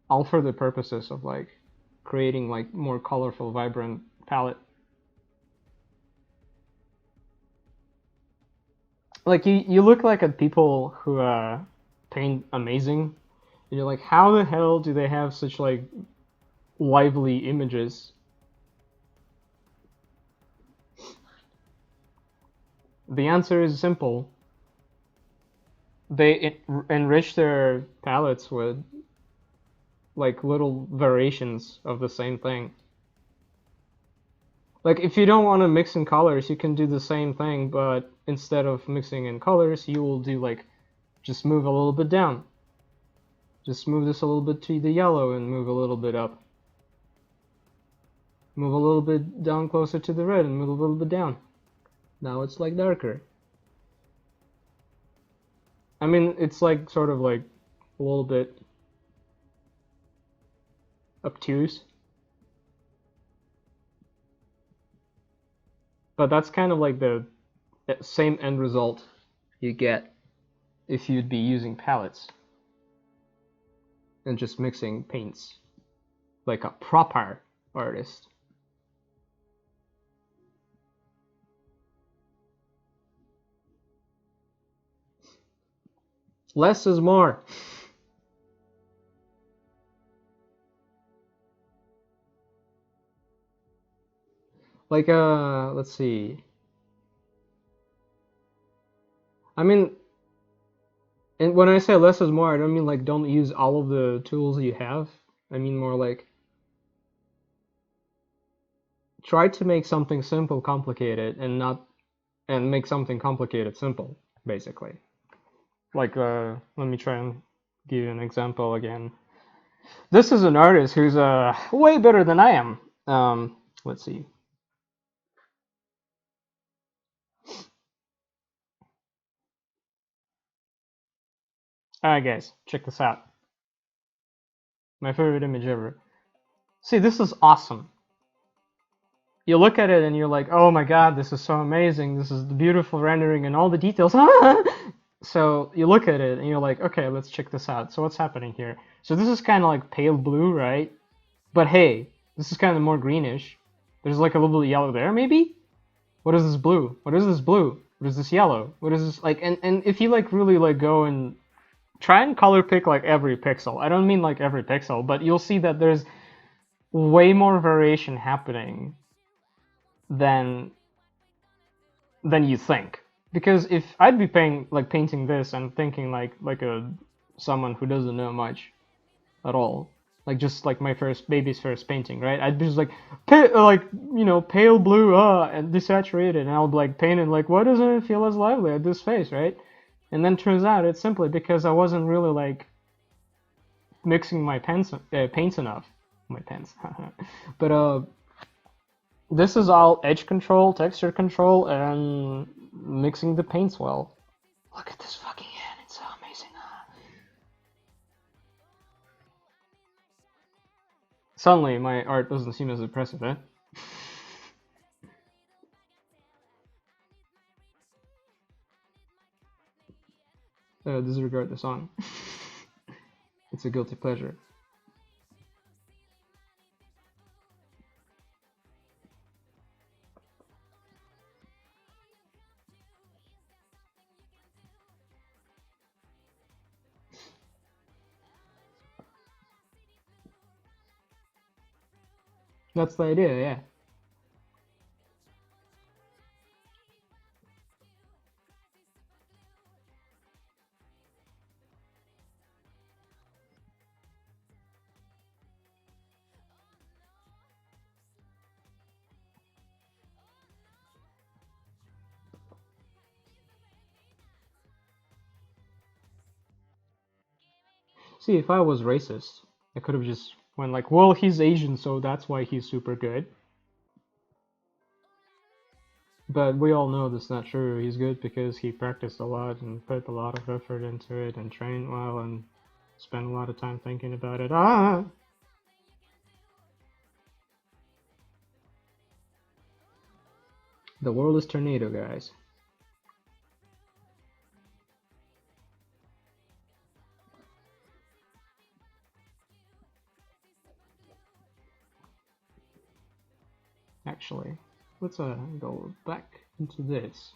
All for the purposes of like creating like more colorful, vibrant palette. Like you look like at people who paint amazing, and you're like, how the hell do they have such like lively images? The answer is simple. They enrich their palettes with like little variations of the same thing. Like if you don't want to mix in colors, you can do the same thing, but instead of mixing in colors, you will do like just move a little bit down. Just move this a little bit to the yellow and move a little bit up. Move a little bit down closer to the red and move a little bit down. Now it's like darker. I mean, it's like sort of like a little bit obtuse. But that's kind of like the same end result you get if you'd be using palettes and just mixing paints like a proper artist. Less is more. Like let's see. I mean, and when I say less is more, I don't mean like don't use all of the tools you have. I mean more like try to make something simple complicated and make something complicated simple, basically. Like let me try and give you an example again. This is an artist who's way better than I am. Let's see. Alright guys, check this out. My favorite image ever. See, this is awesome. You look at it and you're like, oh my god, this is so amazing. This is the beautiful rendering and all the details. So you look at it and you're like, okay, let's check this out. So what's happening here? So this is kind of like pale blue, right? But hey, this is kind of more greenish. There's like a little bit of yellow there, maybe? What is this blue? What is this blue? What is this yellow? What is this like? And if you like really like go and try and color pick like every pixel. I don't mean like every pixel, but you'll see that there's way more variation happening than you think. Because if I'd be painting this and thinking like someone who doesn't know much at all, like just like my baby's first painting, right? I'd be just like pale blue and desaturated, and I'll be like painting like, why doesn't it feel as lively at this face, right? And then turns out it's simply because I wasn't really like mixing my paints enough. My pens. But this is all edge control, texture control, and mixing the paints well. Look at this fucking hand, it's so amazing. Suddenly my art doesn't seem as impressive, eh? disregard the song. It's a guilty pleasure. That's the idea, yeah. See, if I was racist, I could have just went like, well, he's Asian, so that's why he's super good. But we all know that's not true. He's good because he practiced a lot and put a lot of effort into it and trained well and spent a lot of time thinking about it. Ah! The world is tornado, guys. Actually, let's go back into this.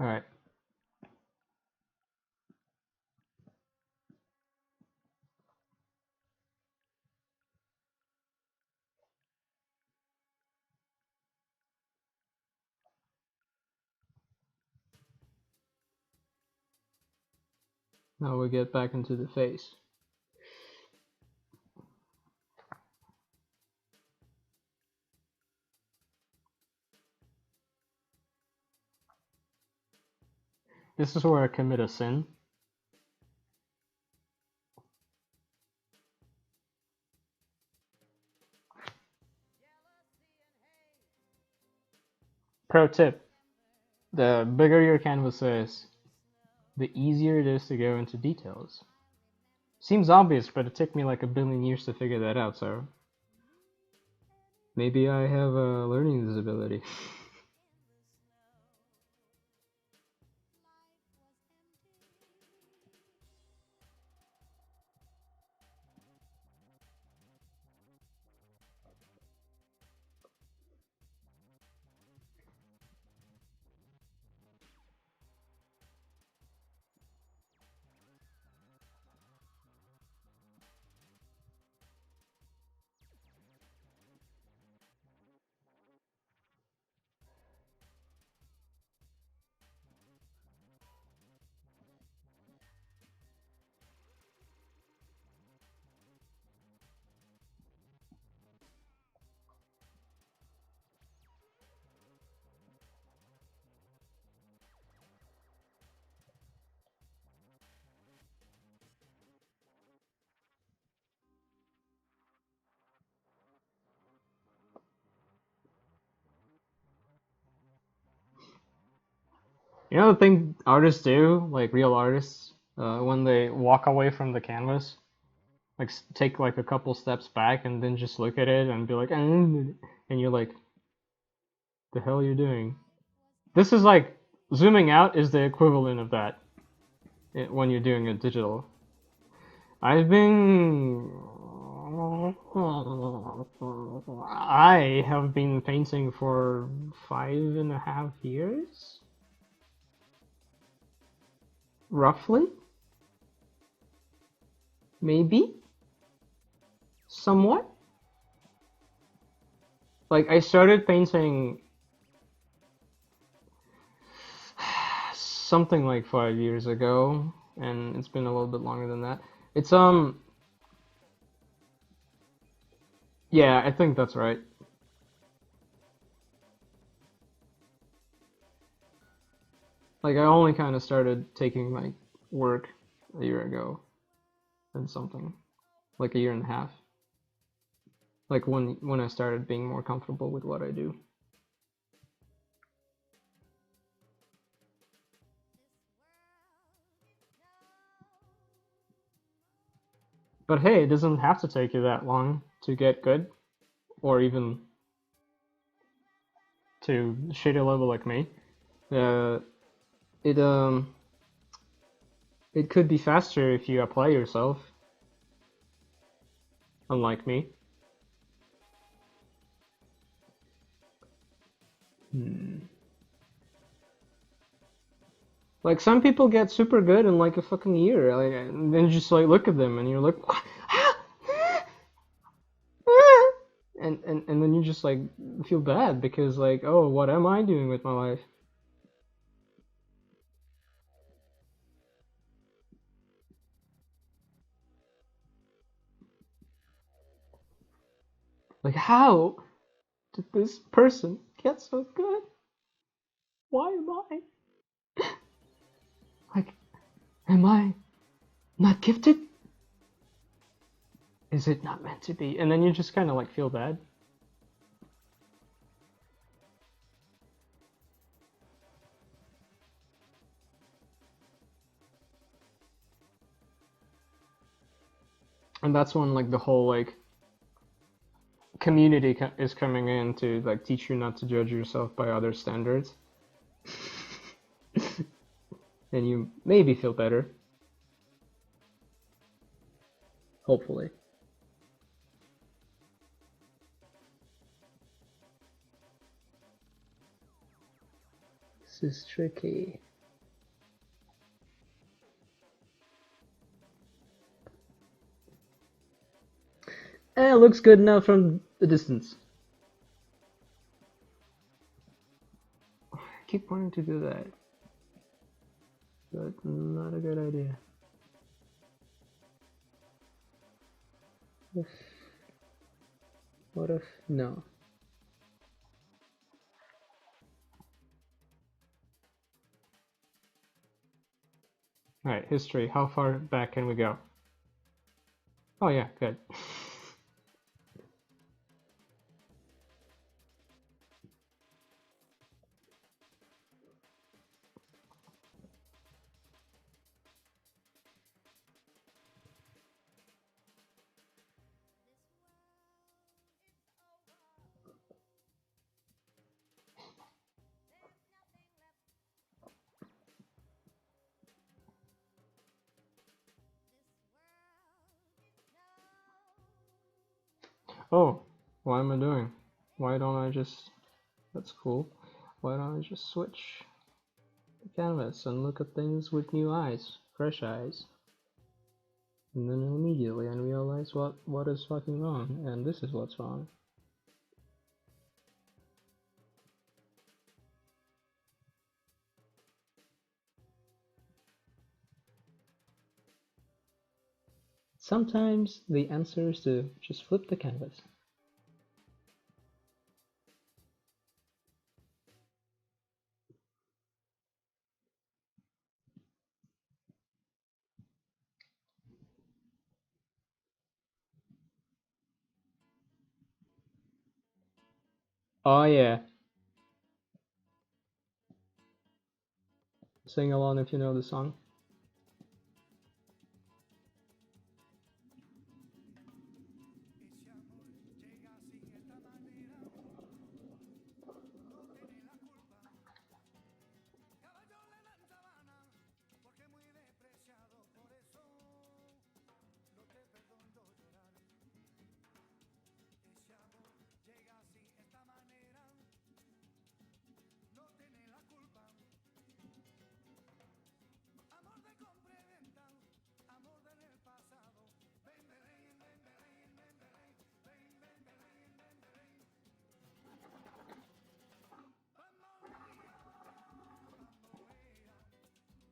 Alright. Now we get back into the face. This is where I commit a sin. Pro tip. The bigger your canvas is, the easier it is to go into details. Seems obvious, but it took me like a billion years to figure that out, so maybe I have a learning disability. You know the thing artists do, like real artists, when they walk away from the canvas, like take like a couple steps back and then just look at it and be like, and you're like, the hell you're doing? This is like zooming out is the equivalent of that when you're doing a digital. I have been painting for 5.5 years, roughly, maybe, somewhat. Like I started painting something like 5 years ago, and it's been a little bit longer than that. It's yeah, I think that's right. Like I only kind of started taking like work a year ago and something, like a year and a half. Like when I started being more comfortable with what I do. But hey, it doesn't have to take you that long to get good, or even to shitty level like me. Uh, it it could be faster if you apply yourself, unlike me. Like some people get super good in like a fucking year, like, and then you just like look at them and you're like, and then you just like feel bad because like, oh, what am I doing with my life? Like, how did this person get so good? Why am I? Like, am I not gifted? Is it not meant to be? And then you just kind of like feel bad. And that's when like the whole like community is coming in to like teach you not to judge yourself by other standards. And you maybe feel better. Hopefully. This is tricky. It looks good enough from the distance. I keep wanting to do that, but not a good idea. What if no? Alright, history. How far back can we go? Oh yeah, good. Oh, what am I doing? Why don't I just... That's cool. Why don't I just switch the canvas and look at things with new eyes, fresh eyes? And then immediately I realize what is fucking wrong, and this is what's wrong. Sometimes the answer is to just flip the canvas. Oh yeah. Sing along if you know the song.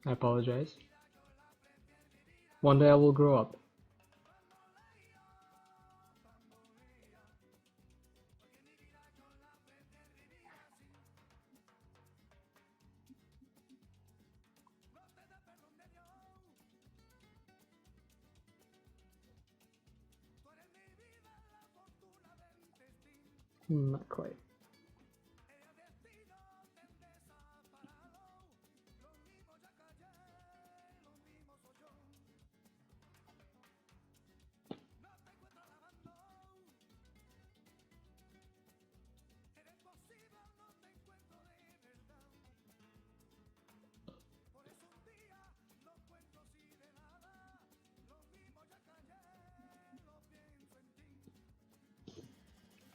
I apologize. One day I will grow up. Not quite.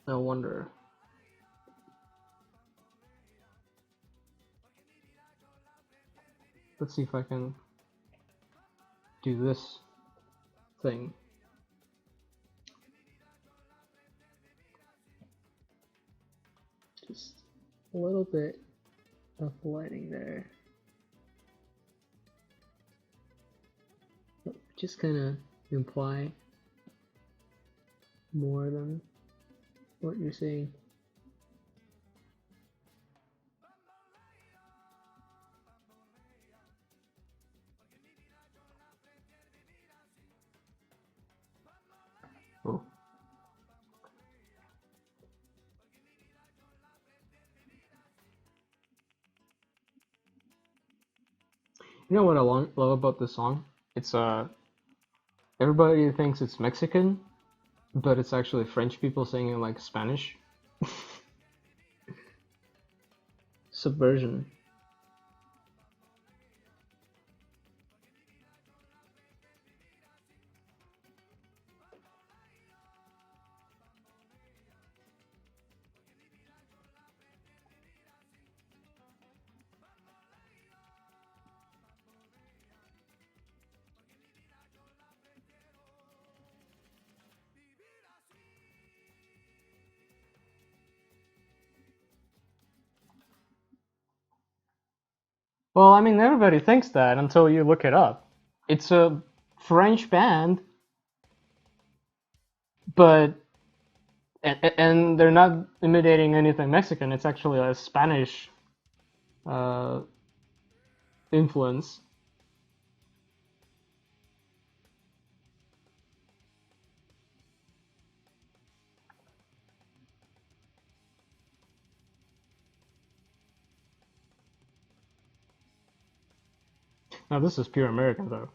No wonder. Let's see if I can do this thing. Just a little bit of lighting there. Just kind of imply more than what you're saying. Oh. You know what I love about this song? It's everybody thinks it's Mexican, but it's actually French people singing like Spanish. Subversion. Well, I mean, everybody thinks that until you look it up. It's a French band, but and they're not imitating anything Mexican. It's actually a Spanish influence. Now this is pure American though.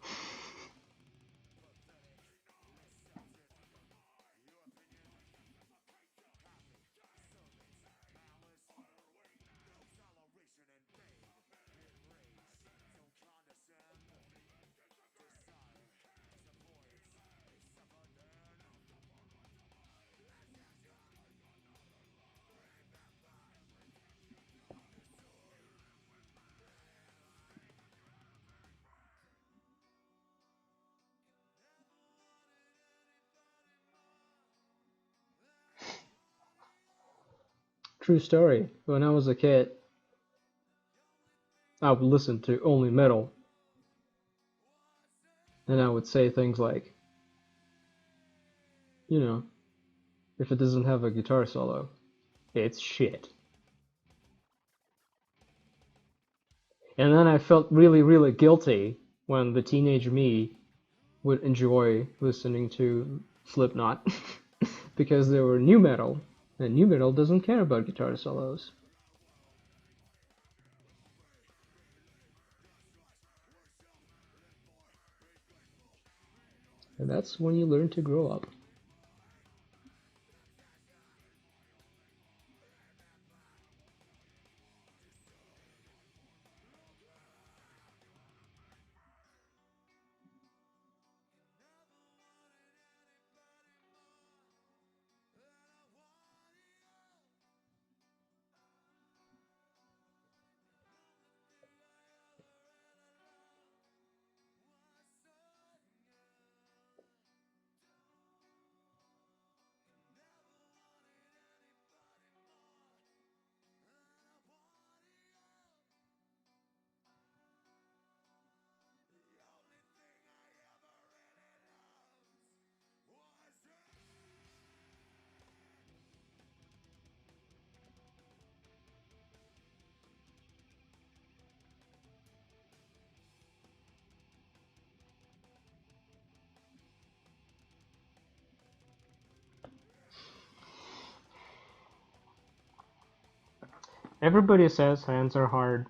True story. When I was a kid, I would listen to only metal, and I would say things like, you know, if it doesn't have a guitar solo, it's shit. And then I felt really, really guilty when the teenage me would enjoy listening to Slipknot because they were new metal, and new metal doesn't care about guitar solos. And that's when you learn to grow up. Everybody says hands are hard,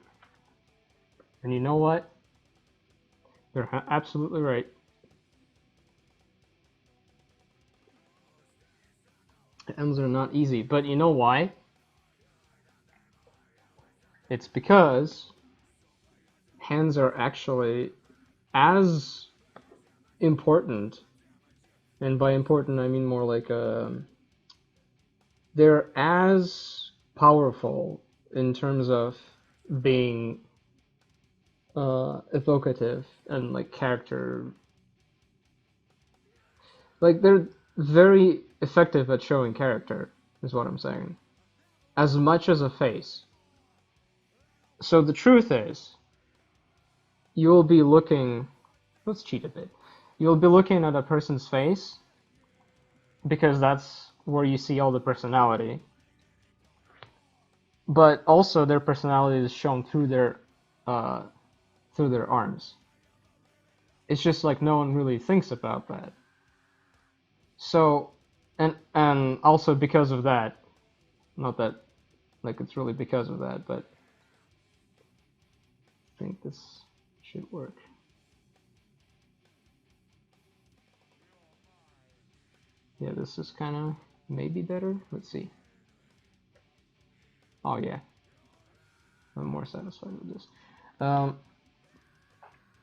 and you know what? They're absolutely right. Hands are not easy, but you know why? It's because hands are actually as important, and by important I mean more like they're as powerful in terms of being evocative and like character. Like they're very effective at showing character, is what I'm saying. As much as a face. So the truth is, you'll be looking. Let's cheat a bit. You'll be looking at a person's face because that's where you see all the personality. But also their personality is shown uh, through their arms. It's just like no one really thinks about that. So, and also because of that, not that like it's really because of that, but I think this should work. Yeah, this is kind of maybe better. Let's see. Oh yeah, I'm more satisfied with this. Um,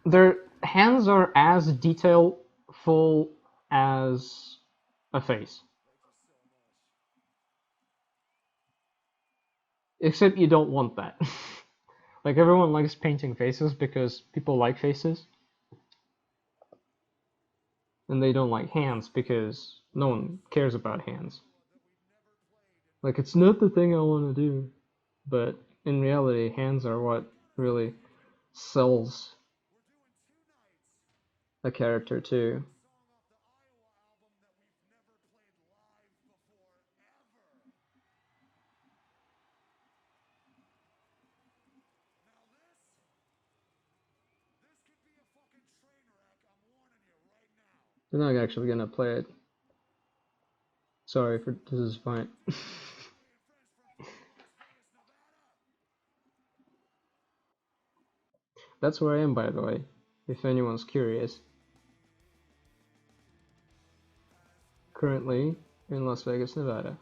their hands are as detailful as a face. Except you don't want that. Like everyone likes painting faces because people like faces, and they don't like hands because no one cares about hands. Like it's not the thing I want to do, but in reality, hands are what really sells a character too. I'm not actually gonna play it. Sorry for this is fine. That's where I am, by the way, if anyone's curious. Currently in Las Vegas, Nevada.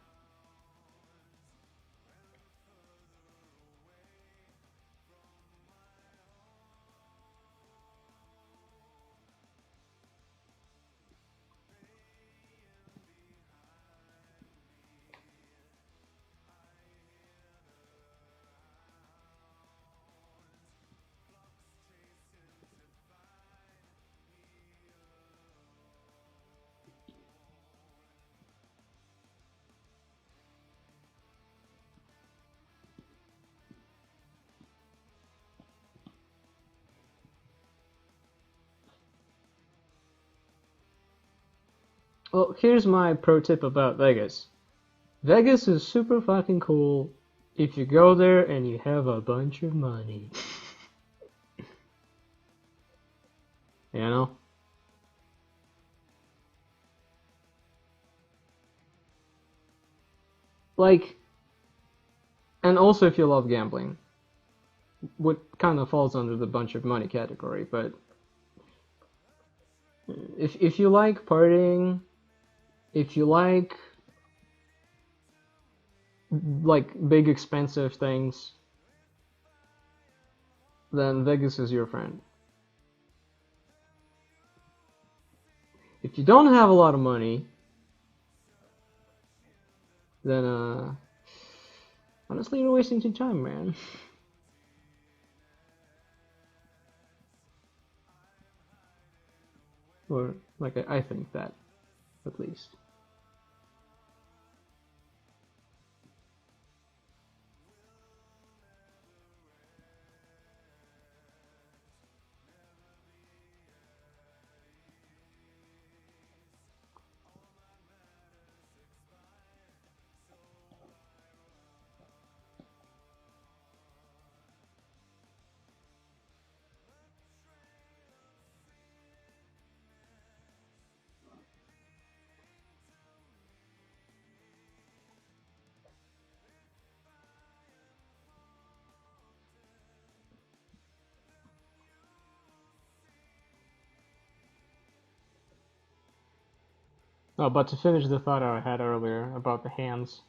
Well, here's my pro tip about Vegas. Vegas is super fucking cool if you go there and you have a bunch of money. You know? Like, and also if you love gambling, what kind of falls under the bunch of money category, but if you like partying, if you like big expensive things, then Vegas is your friend. If you don't have a lot of money, then honestly you're wasting your time, man. Or like I think that, at least. Oh, but to finish the thought I had earlier about the hands,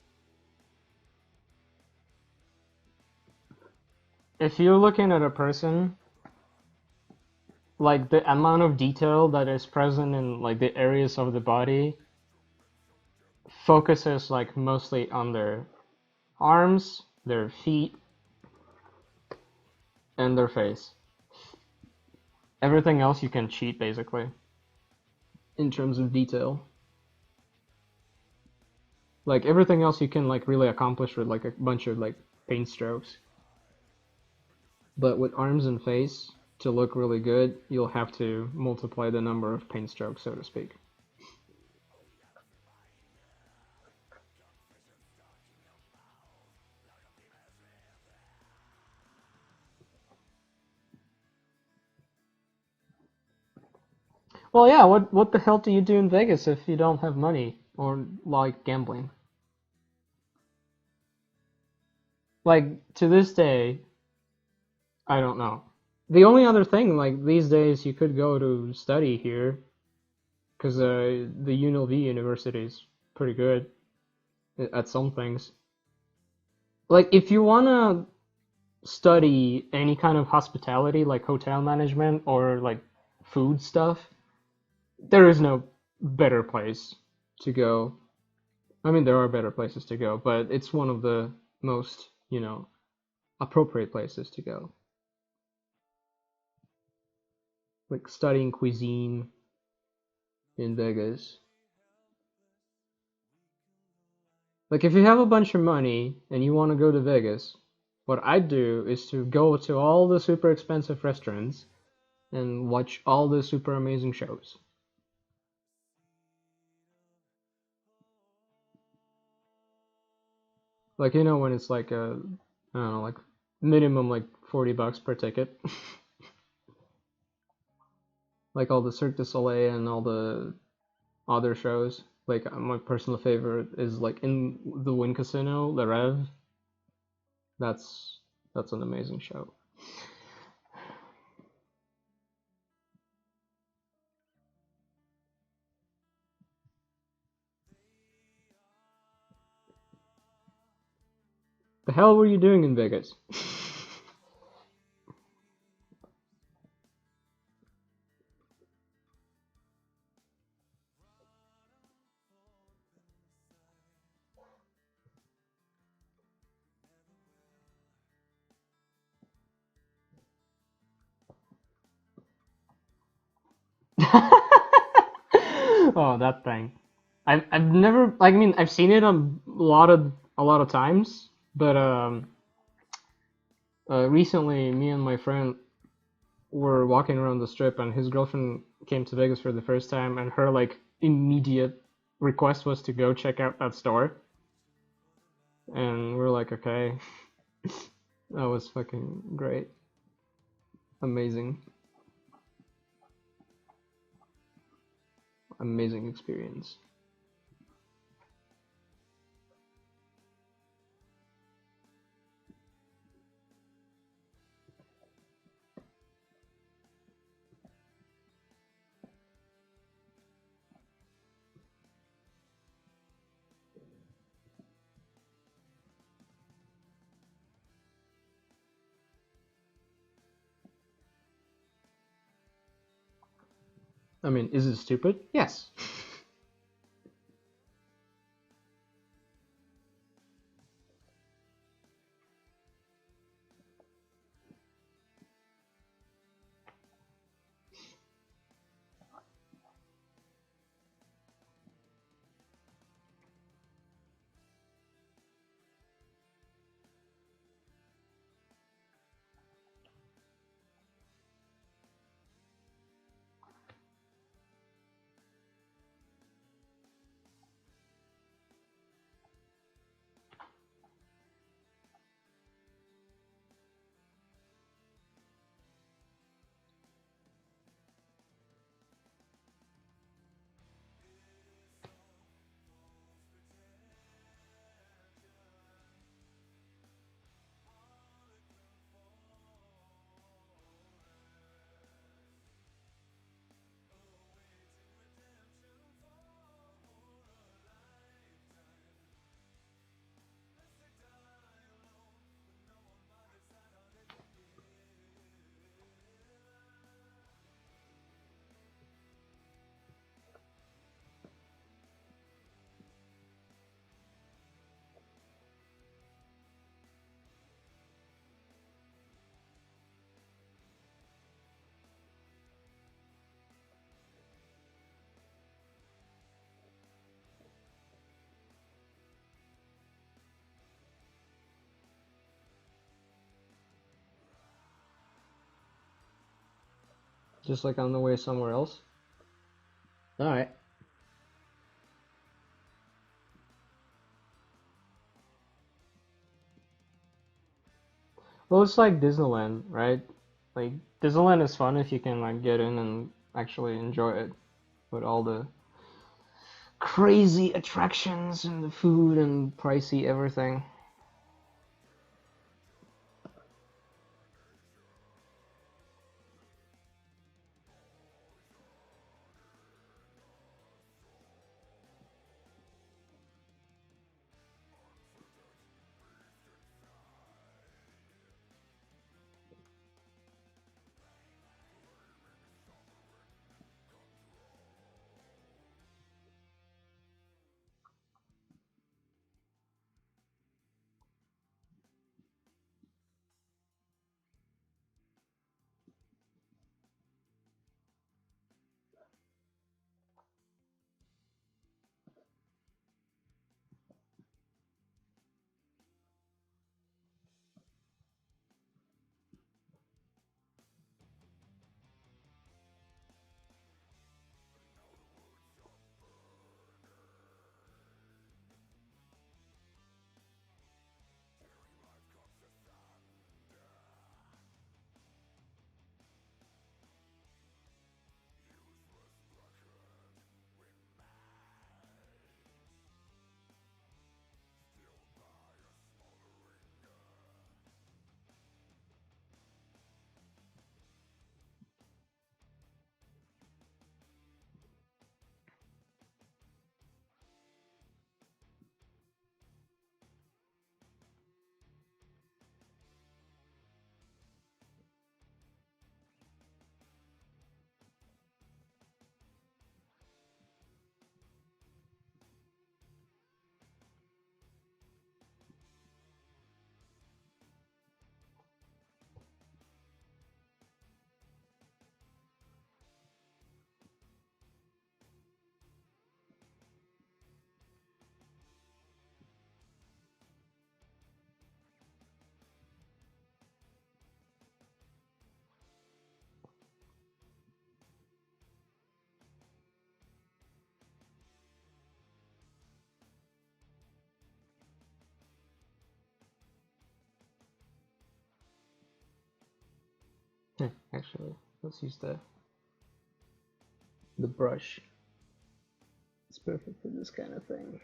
if you're looking at a person, like the amount of detail that is present in like the areas of the body focuses like mostly on their arms, their feet, and their face. Everything else you can cheat basically in terms of detail. Like everything else you can like really accomplish with like a bunch of like paint strokes. But with arms and face, to look really good, you'll have to multiply the number of paint strokes, so to speak. Well, yeah, what the hell do you do in Vegas if you don't have money or like gambling? Like to this day, I don't know. The only other thing, like these days, you could go to study here because the UNLV University is pretty good at some things. Like if you wanna study any kind of hospitality, like hotel management or like food stuff, there is no better place to go. I mean, there are better places to go, but it's one of the most, appropriate places to go. Like studying cuisine in Vegas. Like if you have a bunch of money and you want to go to Vegas, what I'd do is to go to all the super expensive restaurants and watch all the super amazing shows. Like when it's like I don't know, like minimum like $40 per ticket. Like all the Cirque du Soleil and all the other shows. Like my personal favorite is like in the Wynn Casino, Le Rev. That's that's an amazing show. The hell were you doing in Vegas? Oh, that thing. I've never like I mean I've seen it a lot of times, but recently me and my friend were walking around the strip and his girlfriend came to Vegas for the first time and her like immediate request was to go check out that store. And we're like, okay, that was fucking great. Amazing. Amazing experience. I mean, is it stupid? Yes. Just like on the way somewhere else? Alright. Well, it's like Disneyland, right? Like, Disneyland is fun if you can like get in and actually enjoy it with all the crazy attractions and the food and pricey everything. Actually, let's use the brush. It's perfect for this kind of thing.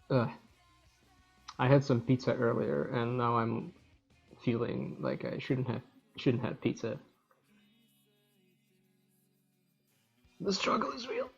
Ugh. I had some pizza earlier, and now I'm feeling like I shouldn't have pizza. The struggle is real.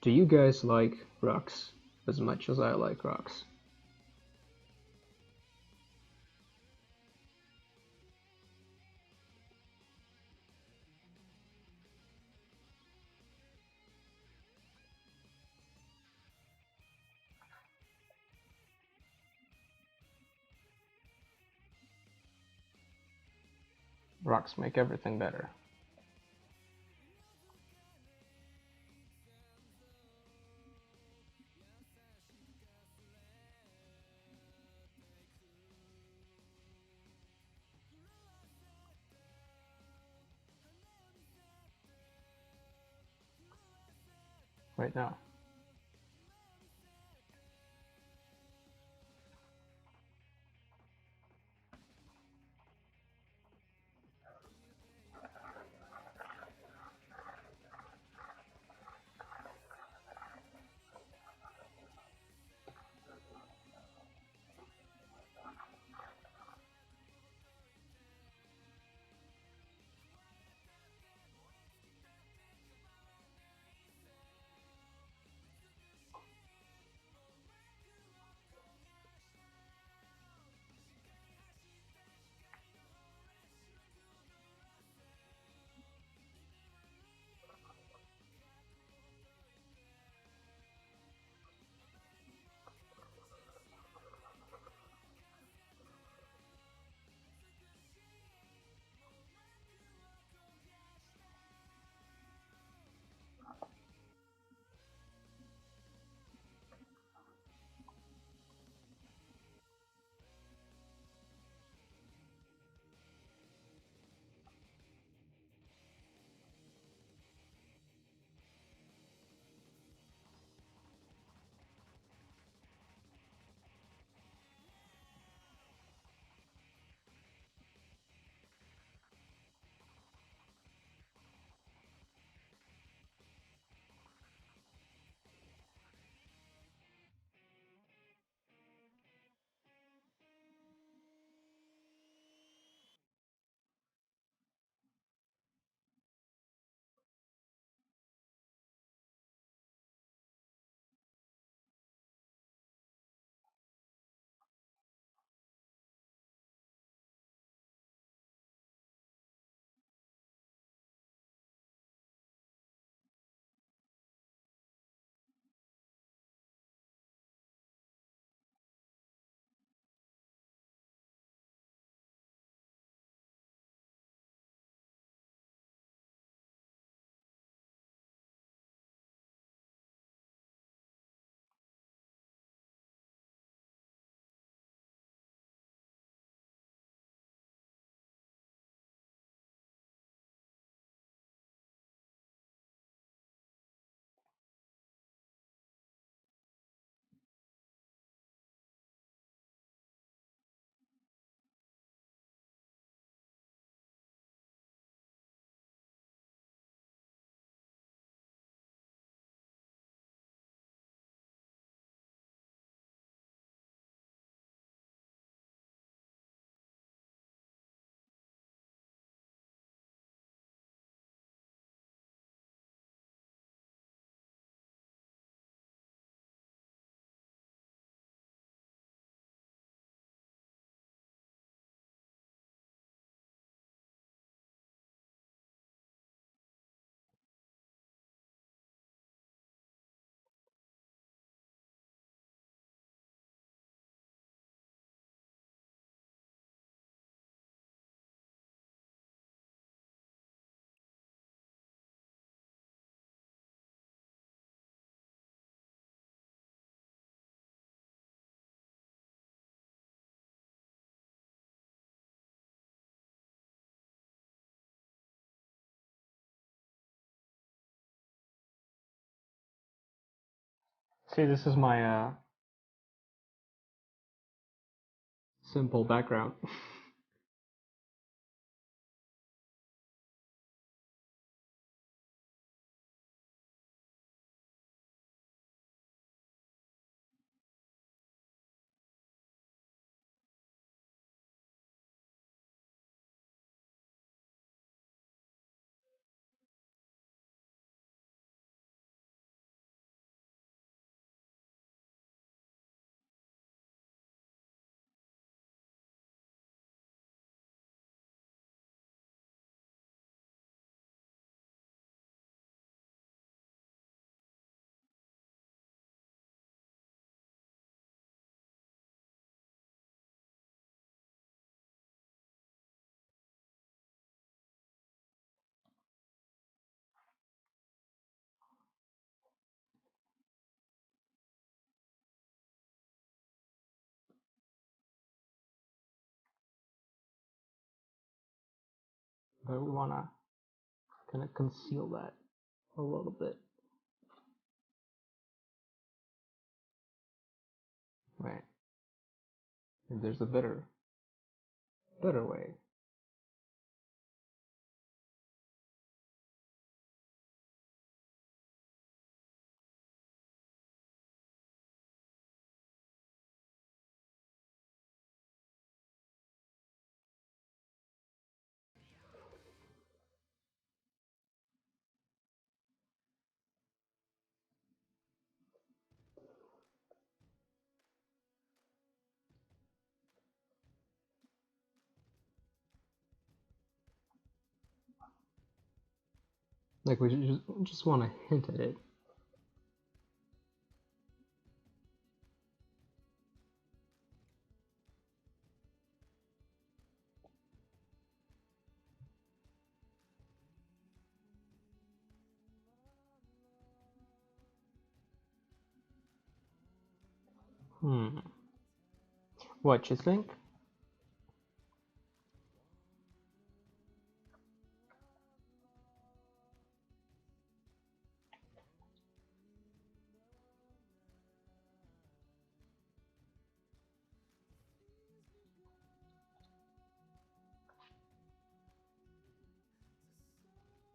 Do you guys like rocks as much as I like rocks? Rocks make everything better. Right now. See, this is my simple background. But we wanna kind of conceal that a little bit. Right. And there's a better way. Like we just want to hint at it. What you think?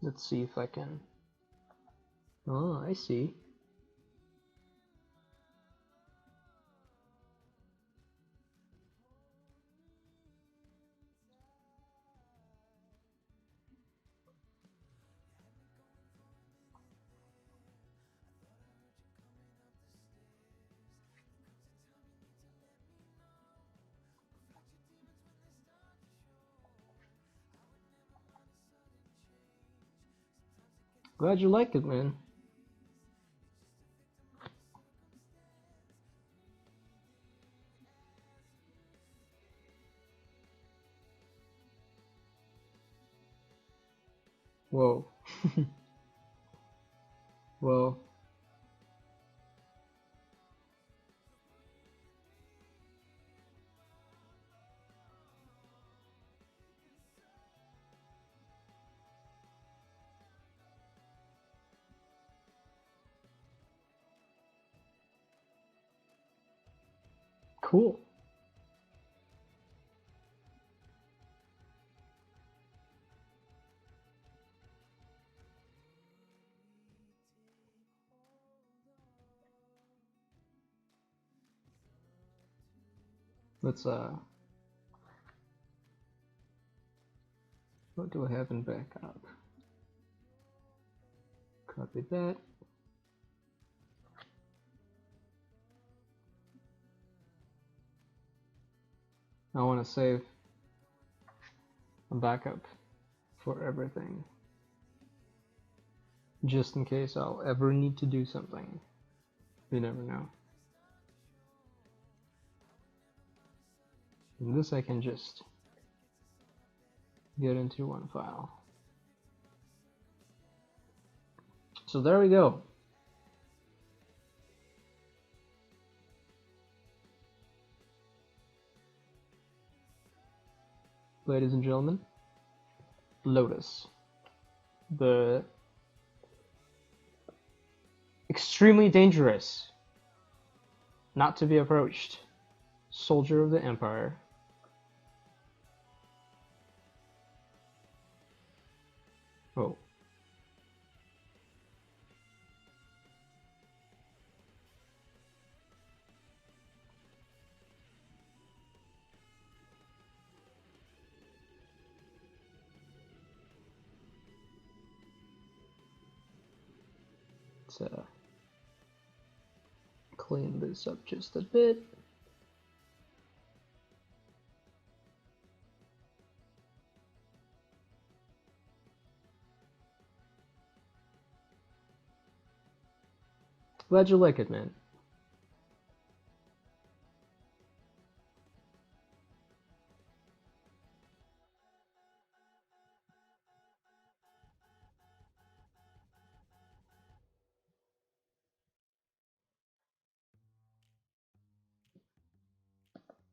Let's see if I can. Oh, I see. Glad you like it, man. Whoa. Whoa. Cool. Let's what do I have in backup? Copy that. I want to save a backup for everything, just in case I'll ever need to do something. You never know. And this I can just get into one file. So there we go. Ladies and gentlemen, Lotus, the extremely dangerous Not to be approached. Soldier of the Empire. Oh. Let's clean this up just a bit. Glad you like it, man.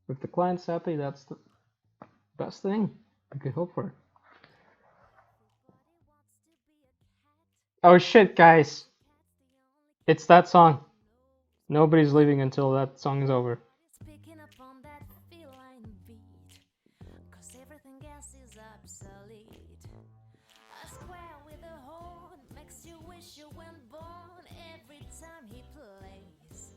If the client's happy, that's the best thing you could hope for. Oh shit, guys. It's that song. Nobody's leaving until that song is over. Picking up on that feline beat, 'cause everything else is obsolete. A square with a horn makes you wish you weren't born every time he plays.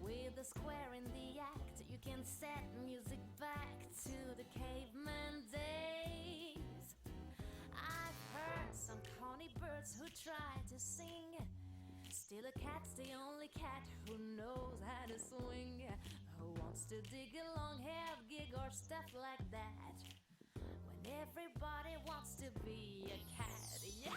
With a square in the act, you can set music back to the caveman days. I've heard some corny birds who try to sing. Still a cat's the only cat who knows how to swing. Who wants to dig a long-haired gig or stuff like that? When everybody wants to be a cat, yeah!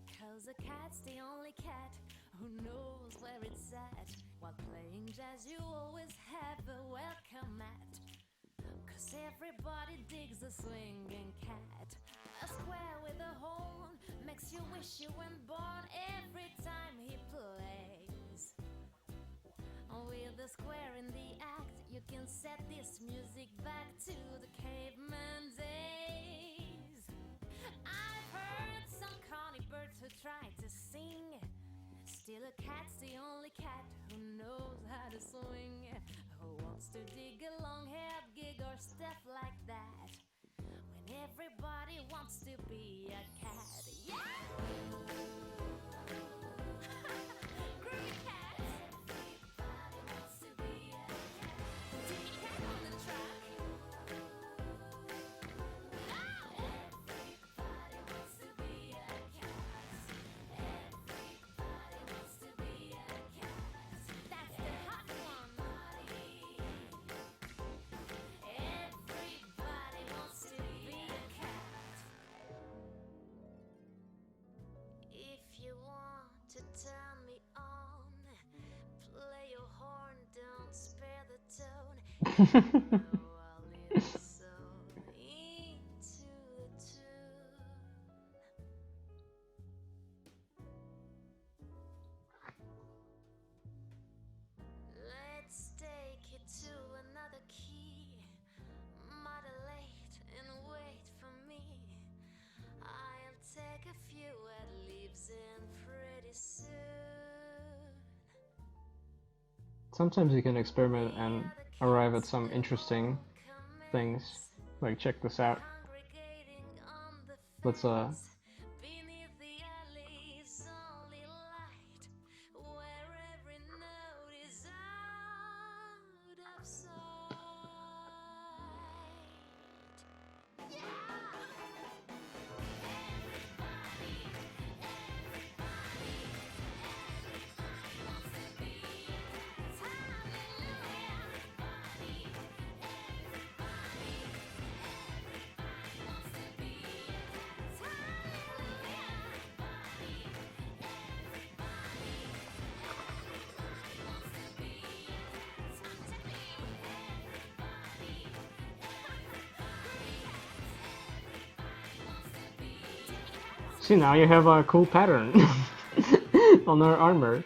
Because a cat's the only cat who knows where it's at. While playing jazz you always have a welcome mat. 'Cause everybody digs a swinging cat. A square with a horn makes you wish you weren't born every time he plays. With a square in the act, you can set this music back to the caveman days. I've heard some corny birds who try to sing. Still a cat's the only cat who knows how to swing. Who wants to dig a long-haired gig or stuff like that? When everybody wants to be a cat, yeah! Groovy cats! Everybody wants to be a cat. Take a cat on the track. Everybody wants to be a cat. Everybody wants to be a cat. That's the hot one. Everybody wants to be a cat. If you want to turn me on, play your horn, don't spare the tone. You know I'll lead the soul into the tune. Let's take it to another key. Modulate and wait for me. I'll take a few ad libs in pretty soon. Sometimes you can experiment and arrive at some interesting things. Like, check this out. Congregating on the Let's fence. Beneath the alley's only light, where every note is out of sight. Yeah! Everybody See, now you have a cool pattern on our armor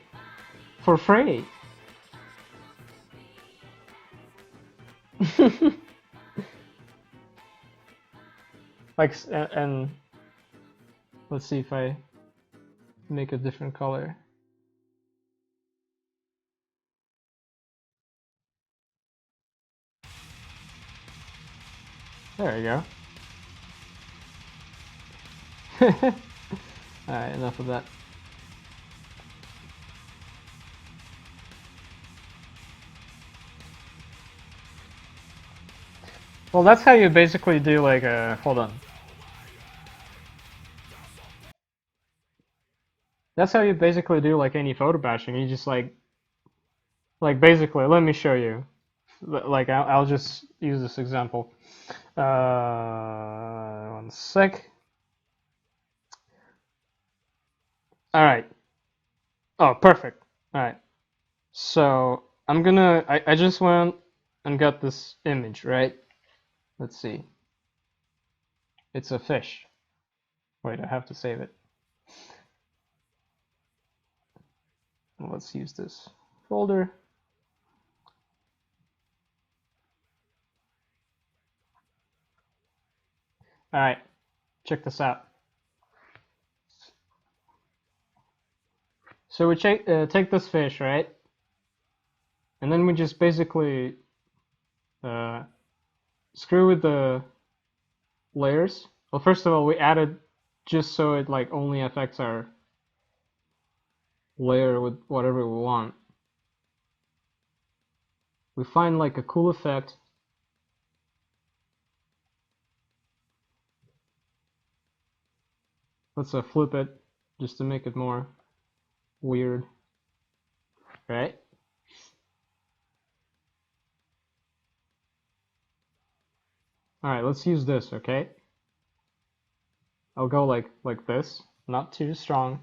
for free. Like, and let's see if I make a different color. There you go. Alright, enough of that. Well, that's how you basically do like a... Hold on. That's how you basically do like any photo bashing. You just like basically, let me show you. Like I'll just use this example. One sec. All right. Oh, perfect. All right. So I'm gonna. I just went and got this image, right? Let's see. It's a fish. Wait, I have to save it. Let's use this folder. All right. Check this out. So we take this fish, right? And then we just basically screw with the layers. Well, first of all, we added just so it like only affects our layer with whatever we want. We find like a cool effect. Let's flip it just to make it more weird, right? All right, let's use this, okay? I'll go like this, not too strong.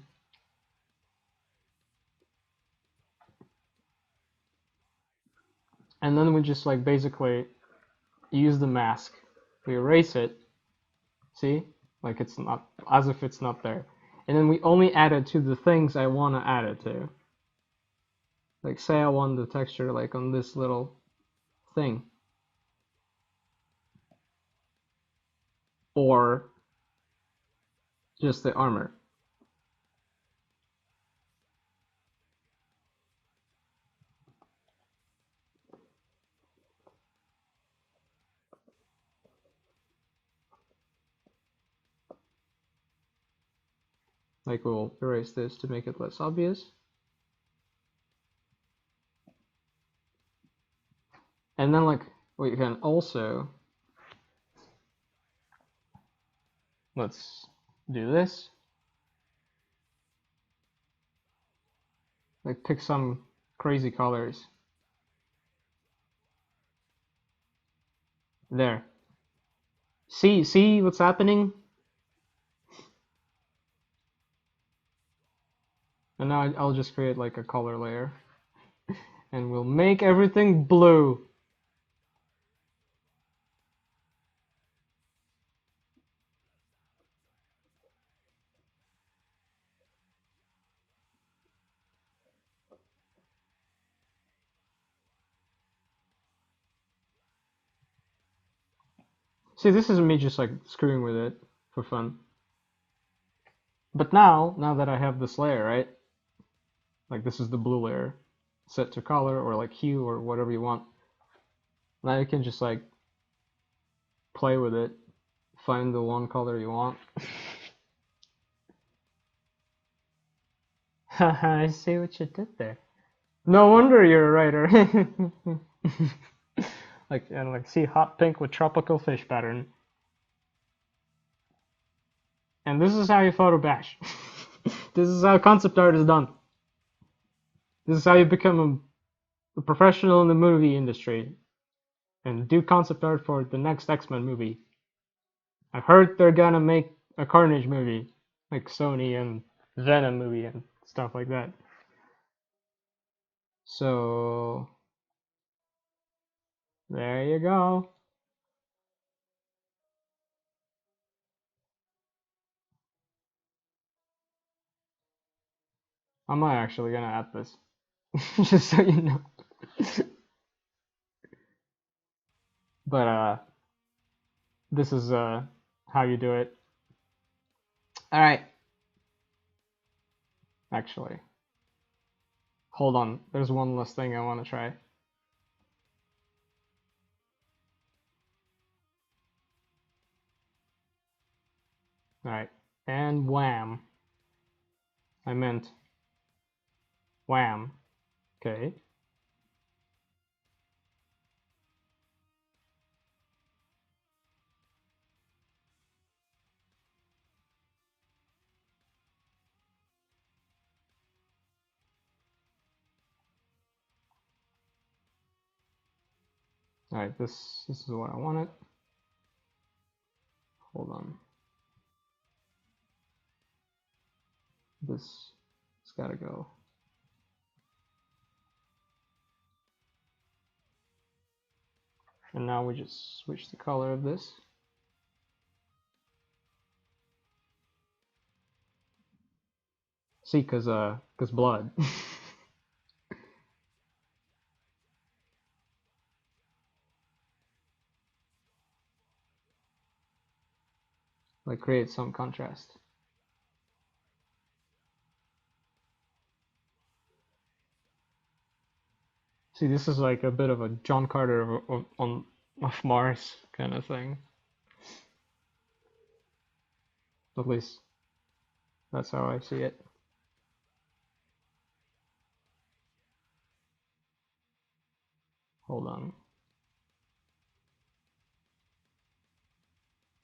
And then we just like basically use the mask. We erase it. See? Like it's not, as if it's not there. And then we only add it to the things I want to add it to. Like say I want the texture like on this little thing. Or just the armor. Like we'll erase this to make it less obvious. And then like we can also, let's do this. Like pick some crazy colors. There. See what's happening? And now I'll just create like a color layer. And we'll make everything blue. See, this is me just like screwing with it for fun. But now that I have this layer, right? Like this is the blue layer, set to color or like hue or whatever you want. Now you can just like play with it, find the one color you want. Haha, I see what you did there. No wonder you're a writer. Like see hot pink with tropical fish pattern. And this is how you photo bash. This is how concept art is done. This is how you become a professional in the movie industry and do concept art for the next X-Men movie. I've heard they're gonna make a Carnage movie, like Sony and Venom movie and stuff like that. So there you go. I'm not actually gonna add this, just so you know. But this is how you do it. All right. Actually, hold on. There's one last thing I want to try. All right, and wham. I meant wham. Okay. All right, this is what I wanted. Hold on. This has got to go. And now we just switch the color of this. See, cause blood. Like create some contrast. See, this is like a bit of a John Carter of Mars kind of thing. At least that's how I see it. Hold on.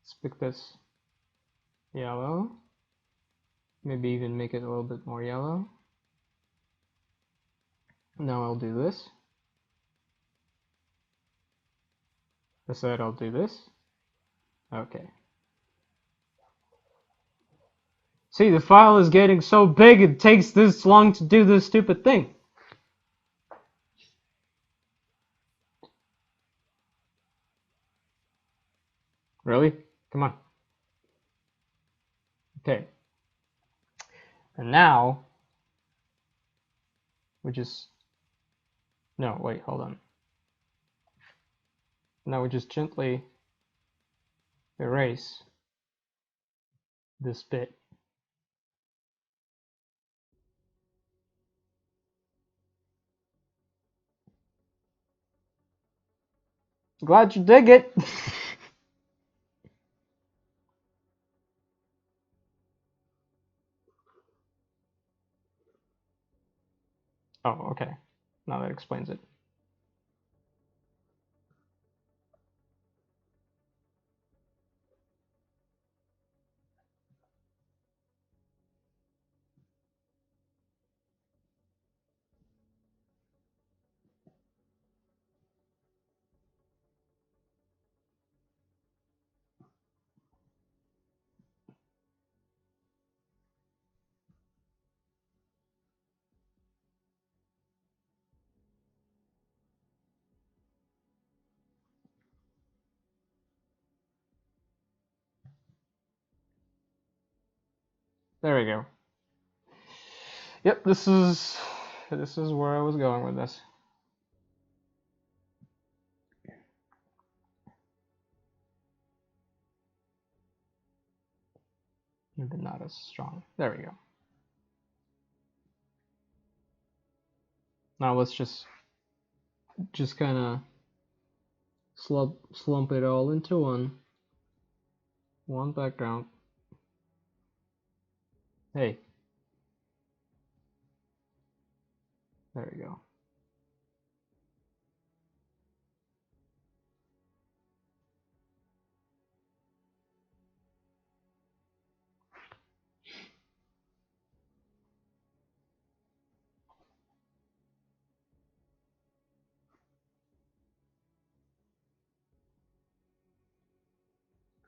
Let's pick this yellow. Maybe even make it a little bit more yellow. Now I'll do this. I said I'll do this. Okay. See, the file is getting so big it takes this long to do this stupid thing. Really? Come on. Okay. And now we just... No, wait, hold on. Now we just gently erase this bit. Glad you dig it. Oh, okay. Now that explains it. There we go. Yep, this is where I was going with this. Maybe not as strong. There we go. Now let's just kind of slump it all into one background. Hey. There we go.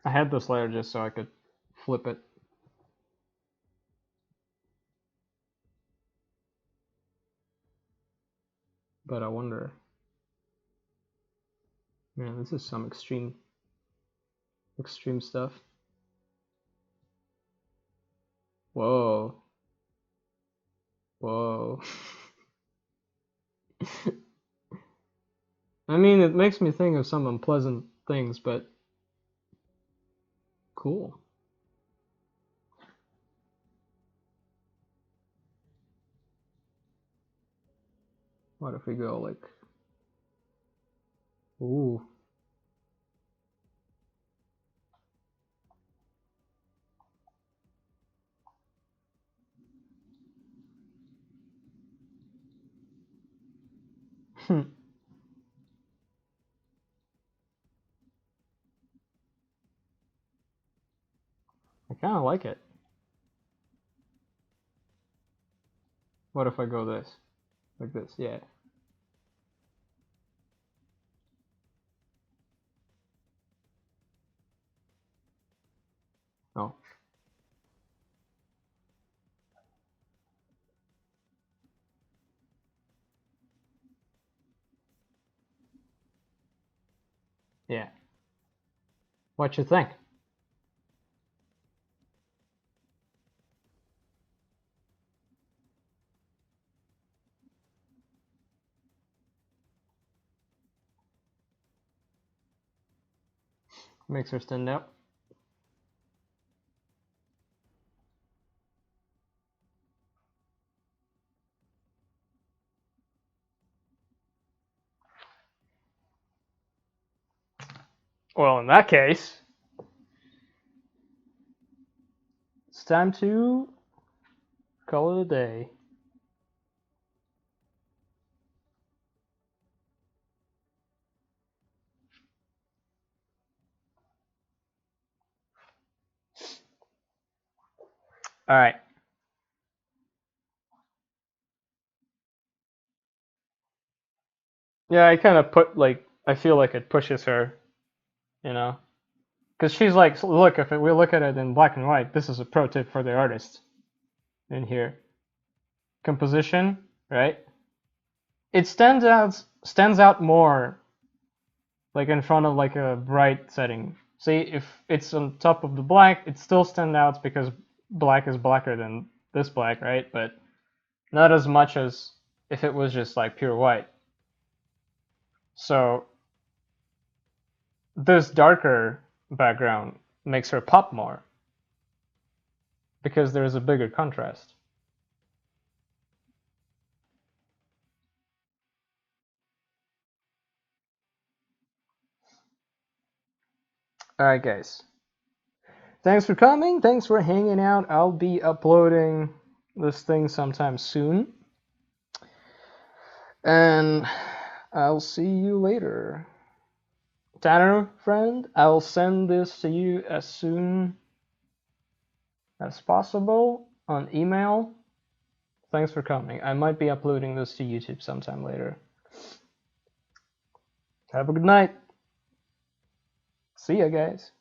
I had this layer just so I could flip it. But I wonder... Man, this is some extreme stuff. Whoa. Whoa. I mean, it makes me think of some unpleasant things, but cool. What if we go like, ooh. I kind of like it. What if I go this? Like this, yeah. Oh. Yeah. What you think? Makes her stand out. Well, in that case, it's time to call it a day. All right. Yeah, I kind of put like, I feel like it pushes her, you know, because she's like, look, if we look at it in black and white, this is a pro tip for the artist in here. Composition, right? It stands out more like in front of like a bright setting. See, if it's on top of the black, it still stands out because black is blacker than this black, right? But not as much as if it was just like pure white. So this darker background makes her pop more because there's a bigger contrast. Alright guys, thanks for coming, thanks for hanging out. I'll be uploading this thing sometime soon. And I'll see you later. Tanner, friend, I'll send this to you as soon as possible on email. Thanks for coming. I might be uploading this to YouTube sometime later. Have a good night. See ya, guys.